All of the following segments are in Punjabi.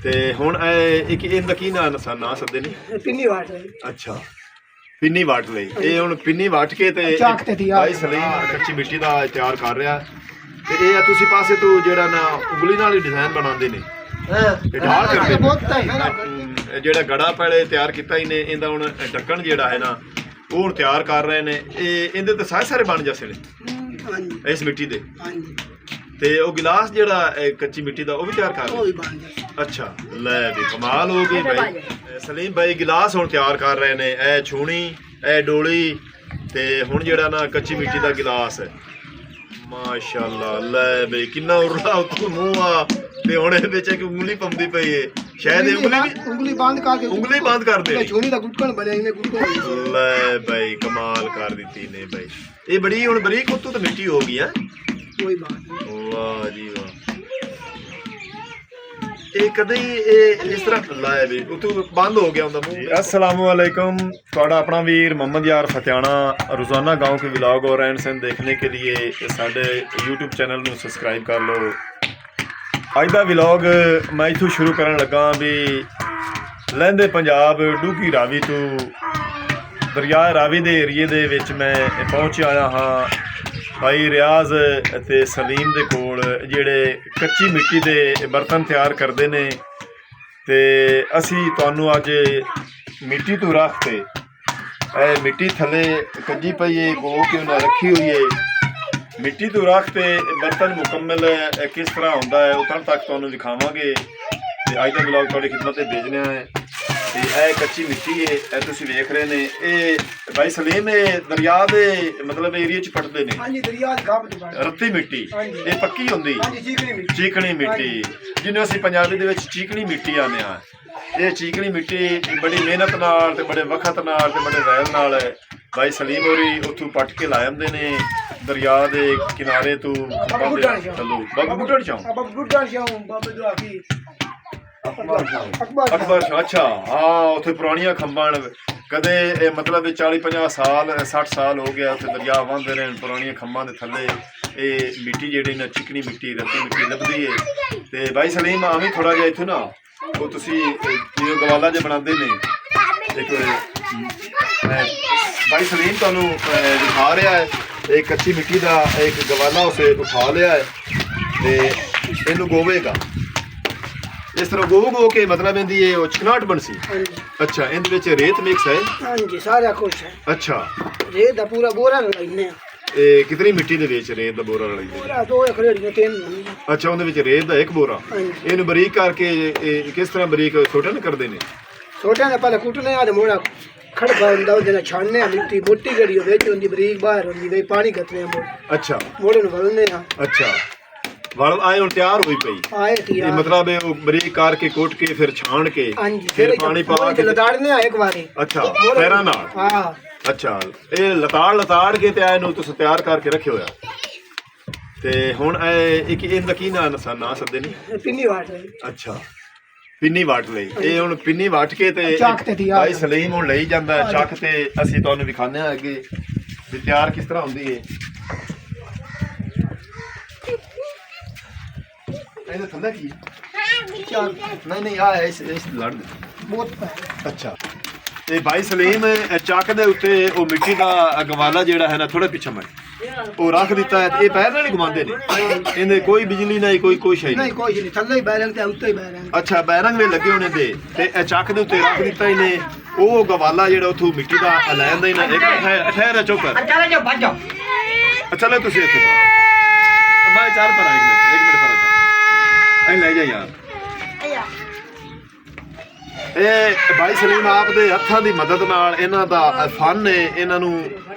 ਤੇ ਹੁਣ ਇੱਕ ਇਹਦਾ ਕੀ ਨਾਂ ਸੱਦੇ ਨੇ? ਪਿੰਨੀ ਵਾਟ ਲਈ। ਅੱਛਾ, ਪਿੰਨੀ ਵਾਟ ਲਈ। ਇਹ ਹੁਣ ਪਿੰਨੀ ਵਾਟ ਕੇ ਤੇ ਭਾਈ ਸਲੀਮ ਕੱਚੀ ਮਿੱਟੀ ਦਾ ਤਿਆਰ ਕਰ ਰਿਹਾ। ਤੇ ਇਹ ਆ ਤੁਸੀਂ ਪਾਸੇ ਤੋਂ ਜਿਹੜਾ ਨਾ ਉਂਗਲੀ ਨਾਲ ਹੀ ਡਿਜ਼ਾਈਨ ਬਣਾਉਂਦੇ ਨੇ, ਇਹ ਢਾਲ ਕਰਦੇ ਨੇ। ਜਿਹੜਾ ਗੜਾ ਪਹਿਲੇ ਤਿਆਰ ਕੀਤਾ ਇਹਨੇ, ਇਹਦਾ ਹੁਣ ਢੱਕਣ ਜਿਹੜਾ ਹੈ ਨਾ ਉਹ ਹੁਣ ਤਿਆਰ ਕਰ ਰਹੇ ਨੇ। ਇਹ ਇਹਦੇ ਤੇ ਸਾਰੇ ਬਣ ਜਾਂਦੇ ਨੇ ਇਸ ਮਿੱਟੀ ਦੇ। ਤੇ ਉਹ ਗਿਲਾਸ ਜਿਹੜਾ ਕੱਚੀ ਮਿੱਟੀ ਦਾ ਉਹ ਵੀ ਤਿਆਰ ਕਰ ਰਹੇ। ਅੱਛਾ, ਲੈ ਵੀ ਕਮਾਲ ਹੋ ਗਈ ਭਾਈ। ਸਲੀਮ ਭਾਈ ਗਿਲਾਸ ਹੁਣ ਤਿਆਰ ਕਰ ਰਹੇ ਨੇ। ਇਹ ਛੂਣੀ, ਇਹ ਡੋਲੀ, ਤੇ ਹੁਣ ਜਿਹੜਾ ਨਾ ਕੱਚੀ ਮਿੱਟੀ ਦਾ ਗਿਲਾਸ ਹੈ। ਮਾਸ਼ਾਅੱਲਾ, ਲੈ ਬਈ ਕਿੰਨਾ ਉਰਲਾ ਉੱਤੋਂ ਮੂੰਹ ਆ। ਤੇ ਹੁਣ ਇਹਦੇ ਵਿੱਚ ਇੱਕ ਉਂਗਲੀ ਪੰਦੀ ਪਈ ਹੈ, ਸ਼ਾਇਦ ਉਂਗਲੀ ਬੰਦ ਕਰ ਦੇ। ਛੂਣੀ ਦਾ ਗੁੱਟਕਣ ਬਣਿਆ ਇਹਨੇ ਗੁੱਟਕਣ। ਲੈ ਬਈ ਕਮਾਲ ਕਰ ਦਿੱਤੀ ਨੇ ਬਈ। ਇਹ ਬੜੀ ਹੁਣ ਬਰੀਕ ਉੱਤੋਂ ਤਾਂ ਮਿੱਟੀ ਹੋ ਗਈ ਹੈ। ਕੋਈ ਬਾਤ ਨਹੀਂ। ਵਾਹ ਜੀ ਵਾਹ। ਇਹ ਕਦੇ ਇਸ ਤਰ੍ਹਾਂ ਲਾਇਆ ਵੀ ਉਤੋਂ ਬੰਦ ਹੋ ਗਿਆ ਹੁੰਦਾ ਮੂੰਹ। अस्सलाम वालेकुम, ਤੁਹਾਡਾ ਆਪਣਾ ਵੀਰ मोहम्मद यार फतियाना रोजाना गांव के व्लॉग और रहन सहन देखने के लिए ਸਾਡੇ YouTube ਚੈਨਲ ਨੂੰ ਸਬਸਕ੍ਰਾਈਬ ਕਰ ਲਓ। ਅੱਜ ਦਾ ਵਲੌਗ ਮੈਂ ਇੱਥੋਂ ਸ਼ੁਰੂ ਕਰਨ ਲੱਗਾ ਵੀ ਲਹਿੰਦੇ ਪੰਜਾਬ ਡੂਗੀ ਰਾਵੀ ਤੋਂ ਦਰਿਆ ਰਾਵੀ ਦੇ ਏਰੀਏ ਦੇ ਵਿੱਚ ਮੈਂ ਪਹੁੰਚ ਆਇਆ ਹਾਂ। ਭਾਈ ਰਿਆਜ਼ ਅਤੇ ਸਲੀਮ ਦੇ ਕੋਲ ਜਿਹੜੇ ਕੱਚੀ ਮਿੱਟੀ ਦੇ ਬਰਤਨ ਤਿਆਰ ਕਰਦੇ ਨੇ। ਤੇ ਅਸੀਂ ਤੁਹਾਨੂੰ ਅੱਜ ਮਿੱਟੀ ਤੋਂ ਰੱਖ ਕੇ ਇਹ ਮਿੱਟੀ ਥੱਲੇ ਕੱਜੀ ਪਈ ਹੈ, ਗੋ ਕੇ ਉਹਨਾਂ ਰੱਖੀ ਹੋਈ ਹੈ। ਮਿੱਟੀ ਤੋਂ ਰੱਖ ਤੇ ਬਰਤਨ ਮੁਕੰਮਲ ਕਿਸ ਤਰ੍ਹਾਂ ਹੁੰਦਾ ਹੈ ਉਤਰ ਤੱਕ ਤੁਹਾਨੂੰ ਦਿਖਾਵਾਂਗੇ। ਤੇ ਅੱਜ ਦਾ ਵਲੌਗ ਤੁਹਾਡੀ ਖਿਦਮਤ ਤੇ ਭੇਜਣਾ ਹੈ। ਤੇ ਇਹ ਕੱਚੀ ਮਿੱਟੀ ਹੈ, ਇਹ ਤੁਸੀਂ ਵੇਖ ਰਹੇ ਨੇ। ਇਹ ਭਾਈ ਸਲੀਮ ਇਹ ਦਰਿਆ ਦੇ ਮਤਲਬ ਏਰੀਏ 'ਚ ਪੱਟਦੇ ਨੇ। ਹਾਂਜੀ, ਦਰਿਆ ਦੇ ਗਾਬ 'ਚ ਰੱਤੀ ਮਿੱਟੀ। ਇਹ ਪੱਕੀ ਹੁੰਦੀ ਚੀਕਣੀ ਮਿੱਟੀ, ਜਿਹਨੂੰ ਅਸੀਂ ਪੰਜਾਬੀ ਦੇ ਵਿੱਚ ਚੀਕਣੀ ਮਿੱਟੀ ਆਉਂਦੇ ਹਾਂ। ਇਹ ਚੀਕਣੀ ਮਿੱਟੀ ਬੜੀ ਮਿਹਨਤ ਨਾਲ ਤੇ ਬੜੇ ਵਕਤ ਨਾਲ ਤੇ ਬੜੇ ਵੈਲ ਨਾਲ ਭਾਈ ਸਲੀਮ ਹੋਰੀ ਉੱਥੋਂ ਪੱਟ ਕੇ ਲਾਏ ਹੁੰਦੇ ਨੇ ਦਰਿਆ ਦੇ ਕਿਨਾਰੇ ਤੋਂ। ਅਕਬਰ ਸ਼ਾਹ। ਅੱਛਾ, ਹਾਂ, ਉੱਥੇ ਪੁਰਾਣੀਆਂ ਖੰਭਾਂ ਕਦੇ ਮਤਲਬ 40-50 ਸਾਲ 60 ਸਾਲ ਹੋ ਗਿਆ ਉੱਥੇ ਦਰਿਆ ਵਹਿੰਦੇ ਰਹੇ। ਪੁਰਾਣੀਆਂ ਖੰਭਾਂ ਦੇ ਥੱਲੇ ਇਹ ਮਿੱਟੀ ਜਿਹੜੀ ਨਾ ਚਿਕਨੀ ਮਿੱਟੀ ਰੱਤੀ ਮਿੱਟੀ ਲੱਭਦੀ ਹੈ। ਤੇ ਭਾਈ ਸਲੀਮ ਆਵੀਂ ਥੋੜਾ ਜਿਹਾ ਇੱਥੋਂ ਨਾ ਉਹ ਤੁਸੀਂ ਜਿਵੇਂ ਗਵਾਲਾ ਜਿਹਾ ਬਣਾਉਂਦੇ ਨੇ। ਇੱਕ ਭਾਈ ਸਲੀਮ ਤੁਹਾਨੂੰ ਦਿਖਾ ਰਿਹਾ ਹੈ ਇਹ ਕੱਚੀ ਮਿੱਟੀ ਦਾ ਇੱਕ ਗਵਾਲਾ ਉਸੇ ਉਠਾ ਲਿਆ ਹੈ ਤੇ ਇਹਨੂੰ ਗੋਵੇਗਾ ਇਸ ਤਰ੍ਹਾਂ ਗੋ ਕੇ ਮਤਲਬ ਇਹਦੀ ਇਹ ਚਿਕਨਾਹਟ ਬਣਸੀ। ਅੱਛਾ, ਇਹਦੇ ਵਿੱਚ ਰੇਤ ਮਿਕਸ ਹੈ? ਹਾਂਜੀ, ਸਾਰਾ ਕੁਝ ਹੈ। ਅੱਛਾ, ਰੇਤ ਦਾ ਪੂਰਾ ਬੋਰਾ ਲਾਈਨੇ ਆ। ਇਹ ਕਿਤਨੀ ਮਿੱਟੀ ਦੇ ਵਿੱਚ ਰੇਤ ਦਾ ਬੋਰਾ ਲਾਈਦੇ? ਪੂਰਾ 2 ਏਕੜ 3। ਅੱਛਾ, ਉਹਦੇ ਵਿੱਚ ਰੇਤ ਦਾ ਇੱਕ ਬੋਰਾ। ਇਹਨੂੰ ਬਰੀਕ ਕਰਕੇ ਕਿਸ ਤਰ੍ਹਾਂ ਬਰੀਕ ਛੋਟਾ ਨਾ ਕਰਦੇ ਨੇ? ਛੋਟਾ ਨੇ ਪਹਿਲੇ ਕੁੱਟਨੇ ਆ ਤੇ ਮੋੜਾ ਖੜਕਾ ਹੁੰਦਾ ਉਹਦੇ ਨਾਲ ਛਾਣਨੇ ਆ। ਮਿੱਟੀ ਮੋਟੀ ਜਿਹੜੀ ਵਿੱਚ ਹੁੰਦੀ ਬਰੀਕ ਬਾਹਰ ਹੁੰਦੀ ਵੇ ਪਾਣੀ ਕੱਤਨੇ ਆ। ਅੱਛਾ, ਮੋੜੇ ਨੂੰ ਵਲਨੇ ਆ। ਅੱਛਾ, ਵਲ ਆਏ ਹੁਣ ਤਿਆਰ ਹੋਈ ਪਈ। ਇਹ ਮਤਲਬ ਉਹ ਬਰੀਕ ਕਰਕੇ ਕੁੱਟ ਕੇ ਫਿਰ ਛਾਣ ਕੇ ਫਿਰ ਪਾਣੀ ਪਾ ਕੇ ਲਤਾੜਨੇ ਆ ਇੱਕ ਵਾਰੀ। ਅੱਛਾ, ਪੈਰਾਂ ਨਾਲ। ਹਾਂ, ਅੱਛਾ, ਇਹ ਲਤਾੜ ਕੇ ਤੇ ਇਹਨੂੰ ਤੁਸੀਂ ਤਿਆਰ ਕਰਕੇ ਰੱਖਿਆ ਹੋਇਆ। ਤੇ ਹੁਣ ਇੱਕ ਇਹਦਾ ਕੀ ਨਾਂ ਸੱਦੇ ਨੇ? ਪਿੰਨੀ ਵਾਟ ਲਈ। ਅੱਛਾ, ਪਿੰਨੀ ਵਾਟ ਲਈ। ਇਹ ਹੁਣ ਪਿੰਨੀ ਵਾਟ ਕੇ ਤੇ ਭਾਈ ਸਲੀਮ ਹੁਣ ਲਈ ਜਾਂਦਾ ਚੱਕ ਤੇ ਅਸੀਂ ਤੁਹਾਨੂੰ ਵਿਖਾਉਂਦੇ ਹਾਂ ਅੱਗੇ ਵੀ ਤਿਆਰ ਕਿਸ ਤਰ੍ਹਾਂ ਹੁੰਦੀ ਹੈ। ਇਹਦੇ ਥੱਲੇ ਕੀ ਨਹੀਂ ਆ ਇਸ ਲੜ ਬਹੁਤ। ਅੱਛਾ, ਤੇ ਭਾਈ ਸਲੀਮ ਚੱਕ ਦੇ ਉੱਤੇ ਉਹ ਮਿੱਟੀ ਦਾ ਗਵਾਲਾ ਜਿਹੜਾ ਹੈ ਨਾ ਥੋੜਾ ਪਿੱਛੇ ਮੈਂ ਉਹ ਰੱਖ ਦਿੱਤਾ ਹੈ। ਇਹ ਪੈਰ ਨਾਲ ਹੀ ਘੁਮਾਉਂਦੇ ਨੇ? ਇਹਦੇ ਕੋਈ ਬਿਜਲੀ ਨਹੀਂ, ਕੋਈ ਕੁਛ ਹੈ ਨਹੀਂ? ਕੁਛ ਨਹੀਂ, ਥੱਲੇ ਹੀ ਬੈਰੰਗ ਤੇ ਉੱਤੇ ਹੀ ਬੈਰੰਗ। ਅੱਛਾ, ਬੈਰੰਗ ਵੀ ਲੱਗੇ ਹੋਣੇ ਤੇ ਇਹ ਚੱਕ ਦੇ ਉੱਤੇ ਰੱਖ ਦਿੱਤਾ ਇਹਨੇ। ਉਹ ਗਵਾਲਾ ਜਿਹੜਾ ਉੱਥੋਂ ਮਿੱਟੀ ਦਾ ਲੈ ਆਂਦਾ ਹੀ ਨਾ। ਇੱਕ ਠਹਿਰ ਚੁੱਕ। ਅੱਛਾ, ਲੈ ਤੁਸੀਂ ਇੱਥੇ ਮੈਂ ਚੱਲ ਪਰ ਇੱਕ ਮਿੰਟ ਪਰ ਲੈ ਜਾ ਯਾਰ। ਇਹ ਭਾਈ ਸਲੀਮ ਆਪ ਦੇ ਹੱਥਾਂ ਦੀ ਮਦਦ ਨਾਲ ਇਹਨਾਂ ਦਾ ਫਨ ਹੈ। ਇਹਨਾਂ ਨੂੰ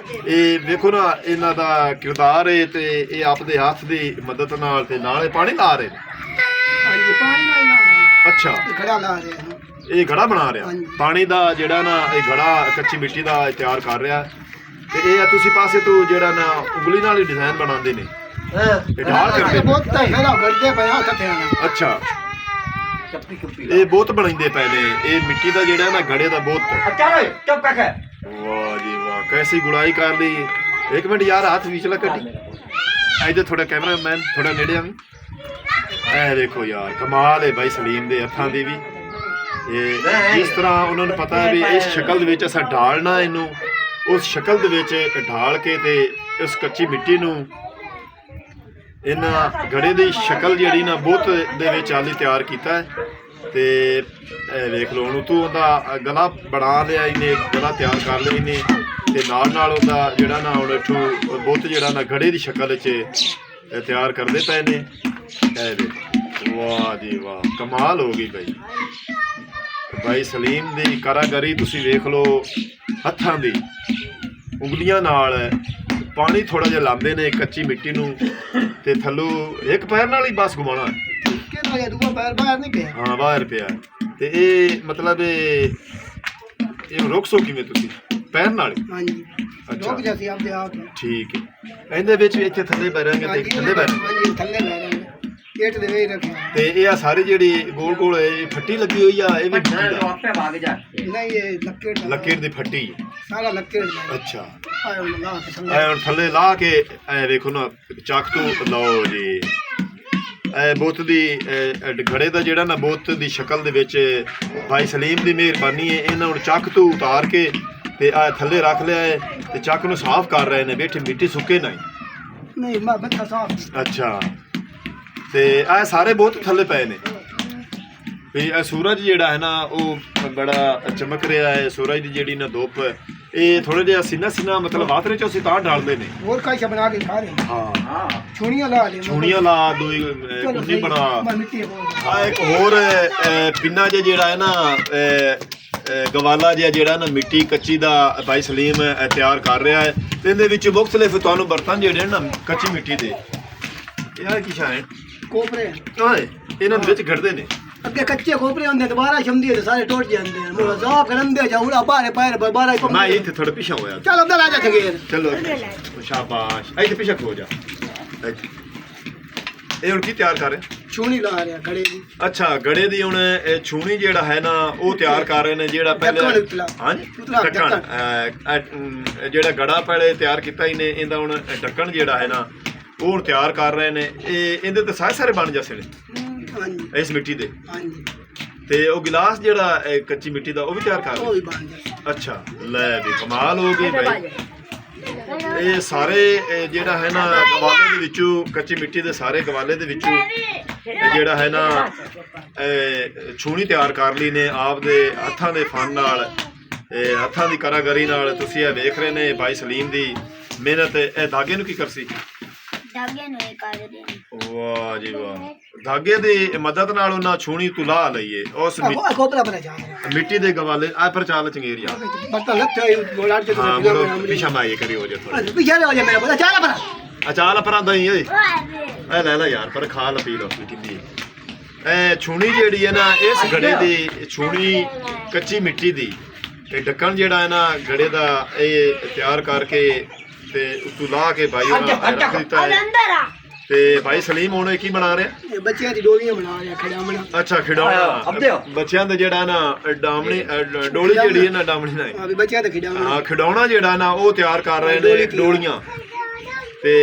ਇਹ ਵੇਖੋ ਨਾ ਇਹਨਾਂ ਦਾ ਕਿਰਦਾਰ ਹੈ ਤੇ ਇਹ ਆਪ ਦੇ ਹੱਥ ਦੀ ਮਦਦ ਨਾਲ ਤੇ ਨਾਲੇ ਪਾਣੀ ਲਾ ਰਹੇ ਨੇ। ਹਾਂਜੀ, ਪਾਣੀ ਨਾਲ ਲਾ ਰਹੇ। ਅੱਛਾ, ਘੜਾ ਲਾ ਰਹੇ। ਇਹ ਘੜਾ ਬਣਾ ਰਿਹਾ ਪਾਣੀ ਦਾ ਜਿਹੜਾ ਨਾ ਇਹ ਘੜਾ ਕੱਚੀ ਮਿੱਟੀ ਦਾ ਤਿਆਰ ਕਰ ਰਿਹਾ। ਤੇ ਇਹ ਤੁਸੀਂ ਪਾਸੇ ਤੋਂ ਜਿਹੜਾ ਨਾ ਉਂਗਲੀ ਨਾਲ ਹੀ ਡਿਜ਼ਾਈਨ ਬਣਾਉਂਦੇ ਨੇ। ਇਹ ਢਾਲ ਕਰਦੇ ਨੇ। ਅੱਛਾ, ਇਹ ਬਹੁਤ ਬਣਾਉਂਦੇ ਪਏ ਨੇ ਇਹ ਮਿੱਟੀ ਦਾ ਜਿਹੜਾ ਨਾ ਘੜੇ ਦਾ ਬਹੁਤ। ਵਾਹ ਜੀ ਵਾਹ, ਕੈਸੀ ਗੁੜਾਈ ਕਰ ਲਈ। ਇੱਕ ਮਿੰਟ ਯਾਰ, ਹੱਥ ਵਿਚਲਾ ਕੱਢੀ। ਇੱਧਰ ਥੋੜਾ ਕੈਮਰਾ ਮੈਨ ਥੋੜਾ ਨੇੜੇ ਆਵੀਂ। ਇਹ ਦੇਖੋ ਯਾਰ ਕਮਾਲ ਹੈ ਬਾਈ ਸਲੀਮ ਦੇ ਹੱਥਾਂ ਦੀ ਵੀ। ਇਹ ਜਿਸ ਤਰ੍ਹਾਂ ਉਹਨਾਂ ਨੂੰ ਪਤਾ ਹੈ ਵੀ ਇਸ ਸ਼ਕਲ ਦੇ ਵਿੱਚ ਅਸਾਂ ਢਾਲਣਾ ਇਹਨੂੰ, ਉਸ ਸ਼ਕਲ ਦੇ ਵਿੱਚ ਢਾਲ ਕੇ ਤੇ ਇਸ ਕੱਚੀ ਮਿੱਟੀ ਨੂੰ ਇਹਨਾਂ ਗੜੇ ਦੀ ਸ਼ਕਲ ਜਿਹੜੀ ਨਾ ਬੁੱਤ ਦੇ ਵਿੱਚ ਆਲੀ ਤਿਆਰ ਕੀਤਾ ਹੈ। ਤੇ ਇਹ ਵੇਖ ਲਓ ਹੁਣ ਤੂੰ ਉਹਦਾ ਗਲਾ ਬਣਾ ਲਿਆ ਇਹਨੇ, ਗਲਾ ਤਿਆਰ ਕਰ ਲਿਆ ਇਹਨੇ, ਤੇ ਨਾਲ ਉਹਦਾ ਜਿਹੜਾ ਨਾ ਹੁਣ ਇੱਥੋਂ ਬੁੱਤ ਜਿਹੜਾ ਨਾ ਗੜੇ ਦੀ ਸ਼ਕਲ 'ਚ ਤਿਆਰ ਕਰਦੇ ਪਏ ਨੇ। ਇਹ ਦੇਖੋ ਵਾਹ ਜੀ ਵਾਹ, ਕਮਾਲ ਹੋ ਗਈ ਬਾਈ। ਬਾਈ ਸਲੀਮ ਦੀ ਕਾਰਾਗਰੀ ਤੁਸੀਂ ਵੇਖ ਲਓ, ਹੱਥਾਂ ਦੀ ਉਂਗਲੀਆਂ ਨਾਲ ਪਾਣੀ ਥੋੜਾ ਜਿਹਾ ਲਾਉਂਦੇ ਨੇ ਕੱਚੀ ਮਿੱਟੀ ਨੂੰ, ਤੇ ਥੱਲੋਂ ਇੱਕ ਪੈਰ ਨਾਲ ਹੀ ਬਸ ਘੁਮਾਉਣਾ। ਦੂਆ ਪੈਰ ਬਾਹਰ ਨਹੀਂ ਪਿਆ। ਹਾਂ ਬਾਹਰ ਪਿਆ। ਤੇ ਇਹ ਮਤਲਬ ਇਹ ਰੁਕ ਸੋ ਕਿਵੇਂ ਤੁਸੀਂ ਪੈਰ ਨਾਲ? ਹਾਂਜੀ ਰੁਕ ਜਾਸੀ ਆਪਦੇ ਆਪ। ਠੀਕ ਹੈ। ਇਹਦੇ ਵਿੱਚ ਵੀ ਇੱਥੇ ਥੱਲੇ ਬਹਿ ਰਾਂਗੇ ਤੇ ਥੱਲੇ ਬਹਿ ਰਾਂਗੇ। ਹਾਂਜੀ ਥੱਲੇ ਬਹਿ ਰਾਂਗੇ, ਪੇਟ ਦੇ ਵਿੱਚ ਰੱਖਿਆ। ਤੇ ਇਹ ਆ ਸਾਰੀ ਜਿਹੜੀ ਗੋਲ ਗੋਲ ਇਹ ਫੱਟੀ ਲੱਗੀ ਹੋਈ ਆ, ਇਹ ਵੀ ਨਹੀਂ ਇਹ ਲੱਕੜ ਦੀ ਫੱਟੀ ਸਾਰਾ ਲੱਕੜ ਦਾ। ਅੱਛਾ ਆਏ ਹੁਣ ਥੱਲੇ ਲਾ ਕੇ ਐ ਵੇਖੋ ਨਾ, ਚੱਕ ਤੋਂ ਲਓ ਜੀ। ਇਹ ਬੁੱਤ ਦੀ ਘੜੇ ਦਾ ਜਿਹੜਾ ਨਾ ਬੁੱਤ ਦੀ ਸ਼ਕਲ ਦੇ ਵਿੱਚ ਭਾਈ ਸਲੀਮ ਦੀ ਮਿਹਰਬਾਨੀ ਹੈ। ਇਹਨਾਂ ਨੂੰ ਚੱਕ ਤੋਂ ਉਤਾਰ ਕੇ ਤੇ ਆ ਥੱਲੇ ਰੱਖ ਲਿਆ ਹੈ, ਤੇ ਚੱਕ ਨੂੰ ਸਾਫ਼ ਕਰ ਰਹੇ ਨੇ ਬੈਠੇ, ਮਿੱਟੀ ਸੁੱਕੇ ਨਹੀਂ ਮੈਂ ਬੱਚਾ ਸਾਫ਼। ਅੱਛਾ ਤੇ ਇਹ ਸਾਰੇ ਬਹੁਤ ਥੱਲੇ ਪਏ ਨੇ ਵੀ। ਇਹ ਸੂਰਜ ਜਿਹੜਾ ਹੈ ਨਾ ਉਹ ਬੜਾ ਚਮਕ ਰਿਹਾ ਹੈ। ਸੂਰਜ ਦੀ ਜਿਹੜੀ ਨਾ ਧੁੱਪ ਇਹ ਥੋੜਾ ਜਿਹਾ ਸੀਨਾ ਮਤਲਬ ਵਾਤਰੇ ਚ ਅਸੀਂ ਤਾਂ ਡਾਲਦੇ ਨੇ। ਹੋਰ ਕਾਇਸ਼ਾ ਬਣਾ ਕੇ ਖਾ ਰਹੇ ਹਾਂ ਛੁਣੀਆਂ ਲਾ ਦੇ, ਛੁਣੀਆਂ ਲਾ ਦੋਈ ਕੁੰਡੀ ਬਣਾ। ਆ ਇੱਕ ਹੋਰ ਪਿੰਨਾ ਜਿਹੜਾ ਹੈ ਨਾ ਗਵਾਲਾ ਜਿਹਾ ਜਿਹੜਾ ਨਾ ਮਿੱਟੀ ਕੱਚੀ ਦਾ ਬਾਈ ਸਲੀਮ ਤਿਆਰ ਕਰ ਰਿਹਾ ਹੈ। ਤੇ ਇਹਦੇ ਵਿੱਚ ਮੁਖਤਲਿਫ ਤੁਹਾਨੂੰ ਬਰਤਨ ਜਿਹੜੇ ਨਾ ਕੱਚੀ ਮਿੱਟੀ ਦੇ, ਇਹ ਕੀ ਸ਼ਾਇ ਕੋਪਰੇ ਇਹਨਾਂ ਦੇ ਵਿੱਚ ਘੜਦੇ ਨੇ। ਅੱਗੇ ਕੱਚੇ ਖੋਪਰੇ ਹੁੰਦੇ ਦੁਬਾਰਾ ਸ਼ਮਦੀ ਤੇ ਸਾਰੇ ਟੁੱਟ ਜਾਂਦੇ ਨੇ। ਮੋਲਾ ਸਾਫ ਕਰਨ ਦੇ ਜਾਉੜਾ ਬਾਹਰ ਪੈਰ ਬਾਹਰ ਹੀ। ਮੈਂ ਇੱਥੇ ਥੋੜਾ ਪਿੱਛਾ ਹੋਇਆ। ਚੱਲ ਅੰਦਰ ਆ ਜਾ ਥਗੇਰ। ਚਲੋ ਸ਼ਾਬਾਸ਼, ਇੱਥੇ ਪਿੱਛਾ ਹੋ ਜਾ। ਇਹ ਹੁਣ ਕੀ ਤਿਆਰ ਕਰ ਰਹੇ? ਛੂਣੀ ਲਾ ਰਿਹਾ ਗੜੇ ਦੀ। ਅੱਛਾ ਗੜੇ ਦੀ ਹੁਣ ਇਹ ਛੂਣੀ ਜਿਹੜਾ ਹੈ ਨਾ ਉਹ ਤਿਆਰ ਕਰ ਰਹੇ ਨੇ। ਜਿਹੜਾ ਪਹਿਲੇ ਹਾਂਜੀ ਢੱਕਣ ਜਿਹੜਾ ਗੜਾ ਪਹਿਲੇ ਤਿਆਰ ਕੀਤਾ ਇਹਨੇ, ਇਹਦਾ ਹੁਣ ਢੱਕਣ ਜਿਹੜਾ ਹੈ ਨਾ ਉਹ ਹੁਣ ਤਿਆਰ ਕਰ ਰਹੇ ਨੇ। ਇਹ ਇਹਦੇ ਤੇ ਸਾਰੇ ਬਣ ਜਾਂਦੇ ਨੇ ਇਸ ਮਿੱਟੀ ਦੇ। ਹਾਂਜੀ ਤੇ ਉਹ ਗਿਲਾਸ ਜਿਹੜਾ ਕੱਚੀ ਮਿੱਟੀ ਦਾ ਉਹ ਵੀ ਤਿਆਰ ਕਰ ਰਹੇ। ਅੱਛਾ ਲੈ ਵੀ ਕਮਾਲ ਹੋ ਗਈ ਭਾਈ। ਇਹ ਸਾਰੇ ਜਿਹੜਾ ਹੈ ਨਾ ਗਵਾਲੇ ਦੇ ਵਿੱਚੋਂ, ਕੱਚੀ ਮਿੱਟੀ ਦੇ ਸਾਰੇ ਗਵਾਲੇ ਦੇ ਵਿੱਚੋਂ ਜਿਹੜਾ ਹੈ ਨਾ ਛੂਣੀ ਤਿਆਰ ਕਰ ਲਈ ਨੇ ਆਪ ਦੇ ਹੱਥਾਂ ਦੇ ਫਨ ਨਾਲ, ਹੱਥਾਂ ਦੀ ਕਾਰਾਗਰੀ ਨਾਲ। ਤੁਸੀਂ ਇਹ ਵੇਖ ਰਹੇ ਨੇ ਭਾਈ ਸਲੀਮ ਦੀ ਮਿਹਨਤ। ਇਹ ਧਾਗੇ ਨੂੰ ਕੀ ਕਰਸੀ? ਧਾਗੇ ਨੂੰ ਇਹ ਕਰ ਦੇ। ਵਾਹ ਜੀ ਵਾਹ, ਧਾਗੇ ਦੀ ਮਦਦ ਨਾਲ ਉਹਨਾਂ ਛੂਣੀ ਤੋਂ ਲਾ ਲਈਏ ਉਸ ਮਿੱਟੀ ਦੇ ਗਵਾਲੇ। ਆ ਪਰ ਚਾਲ ਚੰਗੇਰੀਆ ਪਿਛਾ ਮਾਏ ਕਰੀ ਹੋ ਜਾ ਅਚਾਲ ਪਰਾਂ ਦਈ ਓਏ ਐ ਲੈ ਲੈ ਯਾਰ, ਪਰ ਖਾ ਲ ਪੀ ਲੋ ਕਿੰਨੀ। ਇਹ ਛੂਣੀ ਜਿਹੜੀ ਹੈ ਨਾ ਇਸ ਗੜੇ ਦੀ ਛੂਣੀ ਕੱਚੀ ਮਿੱਟੀ ਦੀ, ਤੇ ਢੱਕਣ ਜਿਹੜਾ ਹੈ ਨਾ ਗੜੇ ਦਾ ਇਹ ਤਿਆਰ ਕਰਕੇ ਤੇ ਉਤੋਂ ਲਾ ਕੇ ਭਾਈ ਉਹਨਾਂ ਰੱਖ ਦਿੱਤਾ ਹੈ। ਤੇ ਭਾਈ ਸਲੀਮ ਹੁਣ ਕੀ ਬਣਾ ਰਿਹਾ? ਬੱਚਿਆਂ ਦੀ ਡੋਲੀਆਂ ਬਣਾ ਰਿਹਾ, ਖਿਡਾਉਣਾ। ਅੱਛਾ ਖਿਡਾਉਣਾ ਬੱਚਿਆਂ ਦੇ ਜਿਹੜਾ ਨਾ ਡਾਮਣੀ ਡੋਲੀ ਜਿਹੜੀ ਹੈ ਨਾ ਡਾਮਣੀ ਨਾ ਬੱਚਿਆਂ ਦਾ ਖਿਡਾਉਣਾ। ਹਾਂ ਖਿਡਾਉਣਾ ਜਿਹੜਾ ਨਾ ਉਹ ਤਿਆਰ ਕਰ ਰਹੇ ਨੇ ਡੋਲੀਆਂ। ਤੇ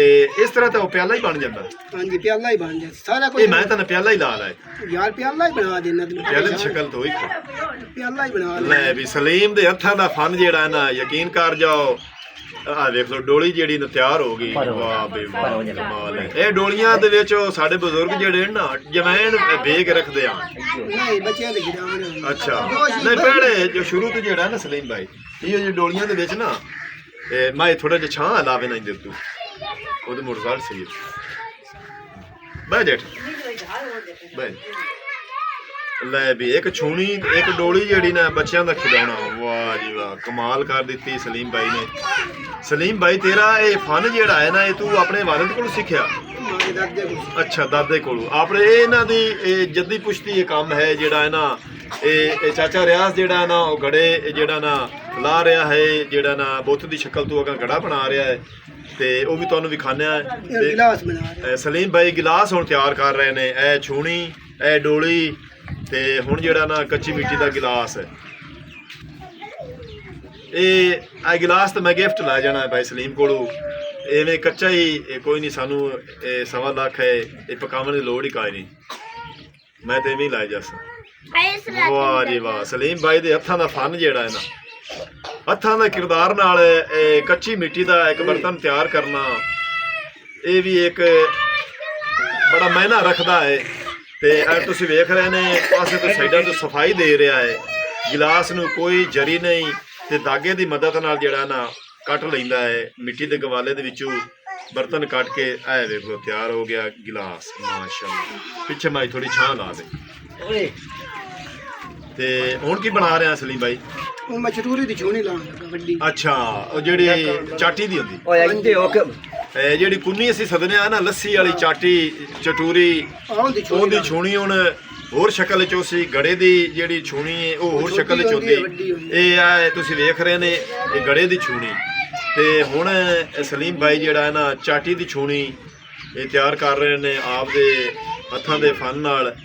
ਇਸ ਤਰ੍ਹਾਂ ਤਾਂ ਉਹ ਪਿਆਲਾ ਹੀ ਬਣ ਜਾਂਦਾ। ਹਾਂਜੀ ਪਿਆਲਾ ਹੀ ਬਣ ਜਾਂਦਾ ਸਾਰਾ ਕੁਝ। ਮੈਂ ਤਾਂ ਪਿਆਲਾ ਹੀ ਲਾ ਲਿਆ ਯਾਰ, ਪਿਆਲਾ ਹੀ ਬਣਾ ਦੇਣਾ ਤੈਨੂੰ। ਪਿਆਲੇ ਦੀ ਸ਼ਕਲ ਤੋਂ ਹੀ ਪਿਆਲਾ ਹੀ ਬਣਾ ਲੈ ਵੀ ਸਲੀਮ ਦੇ ਹੱਥਾਂ ਦਾ ਫਨ ਜਿਹੜਾ ਨਾ ਯਕੀਨ ਕਰ ਜਾਓ। ਆ ਦੇਖ ਲਓ ਡੋਲੀ ਜਿਹੜੀ ਨਾ ਤਿਆਰ ਹੋ ਗਈ। ਵਾਹ ਬੇ ਵਾਹ ਕਮਾਲ ਹੈ। ਇਹ ਡੋਲੀਆਂ ਦੇ ਵਿੱਚ ਸਾਡੇ ਬਜ਼ੁਰਗ ਜਿਹੜੇ ਨਾ ਜਵੈਣ ਵੇਗ ਰੱਖਦੇ ਆ। ਨਹੀਂ ਬੱਚਿਆਂ ਦੇ ਖਿਡਾਉਣੇ। ਅੱਛਾ ਨਹੀਂ ਪਹਿਲੇ ਜੋ ਸ਼ੁਰੂ ਤੋਂ ਜਿਹੜਾ ਨਾ ਸਲੀਮ ਭਾਈ ਇਹ ਜਿਹੜੀ ਡੋਲੀਆਂ ਦੇ ਵਿੱਚ ਨਾ ਮੈਂ ਥੋੜਾ ਜਿਹਾ ਛਾਂ ਲਾਵੇ ਨਾ ਇੰਦੇ ਤੂੰ ਉਹਦੇ ਮੁਰਜ਼ਾਰ ਸਹੀ ਬੈ ਜੇਠ ਬੈ ਲੈ ਵੀ ਇੱਕ ਛੂਣੀ ਇੱਕ ਡੋਲੀ ਜਿਹੜੀ ਨਾ ਬੱਚਿਆਂ ਦਾ ਖਿਡਾਉਣਾ। ਵਾਹ ਜੀ ਵਾਹ ਕਮਾਲ ਕਰ ਦਿੱਤੀ ਸਲੀਮ ਭਾਈ ਨੇ। ਸਲੀਮ ਭਾਈ ਤੇਰਾ ਇਹ ਫਨ ਜਿਹੜਾ ਹੈ ਨਾ ਇਹ ਤੂੰ ਆਪਣੇ ਵਾਲਿਦ ਕੋਲੋਂ ਸਿੱਖਿਆ? ਅੱਛਾ ਦਾਦੇ ਕੋਲੋਂ। ਆਪਣੇ ਇਹਨਾਂ ਦੀ ਇਹ ਜੱਦੀ ਪੁਸ਼ਤੀ ਇਹ ਕੰਮ ਹੈ ਜਿਹੜਾ ਹੈ ਨਾ ਇਹ ਚਾਚਾ ਰਿਆਜ਼ ਜਿਹੜਾ ਨਾ ਉਹ ਗੜੇ ਜਿਹੜਾ ਨਾ ਲਾ ਰਿਹਾ ਹੈ, ਜਿਹੜਾ ਨਾ ਬੁੱਤ ਦੀ ਸ਼ਕਲ ਤੋਂ ਅਗਾ ਗੜਾ ਬਣਾ ਰਿਹਾ ਹੈ। ਤੇ ਉਹ ਵੀ ਤੁਹਾਨੂੰ ਵਿਖਾਣਿਆ ਹੈ। ਸਲੀਮ ਭਾਈ ਗਿਲਾਸ ਹੁਣ ਤਿਆਰ ਕਰ ਰਹੇ ਨੇ। ਇਹ ਛੂਣੀ ਇਹ ਡੋਲੀ ਤੇ ਹੁਣ ਜਿਹੜਾ ਨਾ ਕੱਚੀ ਮਿੱਟੀ ਦਾ ਗਿਲਾਸ ਹੈ। ਇਹ ਗਿਲਾਸ ਤਾਂ ਮੈਂ ਗਿਫਟ ਲੈ ਜਾਣਾ ਹੈ ਭਾਈ ਸਲੀਮ ਕੋਲੋਂ। ਐਵੇਂ ਕੱਚਾ ਹੀ ਕੋਈ ਨਹੀਂ, ਸਾਨੂੰ 1.25 ਲੱਖ ਹੈ, ਇਹ ਪਕਾਉਣ ਦੀ ਲੋੜ ਹੀ ਕੋਈ ਨਹੀਂ। ਮੈਂ ਤੇ ਐਵੇਂ ਹੀ ਲਾਇਆ ਜੱਸ। ਵਾਹ ਜੀ ਵਾਹ, ਸਲੀਮ ਬਾਈ ਦੇ ਹੱਥਾਂ ਦਾ ਫਨ ਜਿਹੜਾ ਹੈ ਨਾ, ਹੱਥਾਂ ਦਾ ਕਿਰਦਾਰ ਨਾਲ ਕੱਚੀ ਮਿੱਟੀ ਦਾ ਇੱਕ ਬਰਤਨ ਤਿਆਰ ਕਰਨਾ, ਇਹ ਵੀ ਇੱਕ ਬੜਾ ਮਾਇਨਾ ਰੱਖਦਾ ਹੈ। ਤੇ ਅੱਜ ਤੁਸੀਂ ਵੇਖ ਰਹੇ ਨੇ ਪਾਸੇ ਤੋਂ ਸਾਈਡਾਂ ਤੋਂ ਸਫਾਈ ਦੇ ਰਿਹਾ ਹੈ, ਗਿਲਾਸ ਨੂੰ ਕੋਈ ਜਰੀ ਨਹੀਂ ਤੇ ਦਾਗੇ ਦੀ ਮਦਦ ਨਾਲ ਜਿਹੜਾ ਨਾ ਕੱਟ ਲੈਂਦਾ ਹੈ, ਮਿੱਟੀ ਦੇ ਗਵਾਲੇ ਦੇ ਵਿੱਚੋਂ ਬਰਤਨ ਕੱਟ ਕੇ ਐ ਵੇਖੋ ਤਿਆਰ ਹੋ ਗਿਆ ਗਿਲਾਸ। ਮਾਸ਼ਾਅੱਲਾ, ਪਿੱਛੇ ਮਾਈ ਥੋੜੀ ਛਾਂ ਲਾ ਦੇ। ਤੇ ਹੁਣ ਕੀ ਬਣਾ ਰਿਹਾ ਸਲੀਮ ਬਾਈ? ਉਹ ਮੈਂ ਚਟੂਰੀ ਦੀ ਛੋਣੀ ਲਾਉਣ ਲੱਗਾ ਵੱਡੀ। ਅੱਛਾ, ਉਹ ਜਿਹੜੀ ਚਾਟੀ ਦੀ ਹੁੰਦੀ, ਓਏ ਇੰਦੇ ਹੋ ਕੇ ਇਹ ਜਿਹੜੀ ਕੁੰਨੀ ਅਸੀਂ ਸਦਨੇ ਆ ਨਾ, ਲੱਸੀ ਵਾਲੀ ਚਾਟੀ ਚਟੂਰੀ, ਉਹਦੀ ਛੂਣੀ ਹੁਣ ਹੋਰ ਸ਼ਕਲ ਚ ਸੀ। ਗੜੇ ਦੀ ਜਿਹੜੀ ਛੂਣੀ ਹੈ ਉਹ ਹੋਰ ਸ਼ਕਲ ਚ ਹੁੰਦੀ, ਇਹ ਆ ਤੁਸੀਂ ਵੇਖ ਰਹੇ ਨੇ ਇਹ ਗੜੇ ਦੀ ਛੂਣੀ। ਤੇ ਹੁਣ ਸਲੀਮ ਬਾਈ ਜਿਹੜਾ ਹੈ ਨਾ ਚਾਟੀ ਦੀ ਛੂਣੀ ਇਹ ਤਿਆਰ ਕਰ ਰਹੇ ਨੇ ਆਪ ਦੇ ਹੱਥਾਂ ਦੇ ਫਨ ਨਾਲ,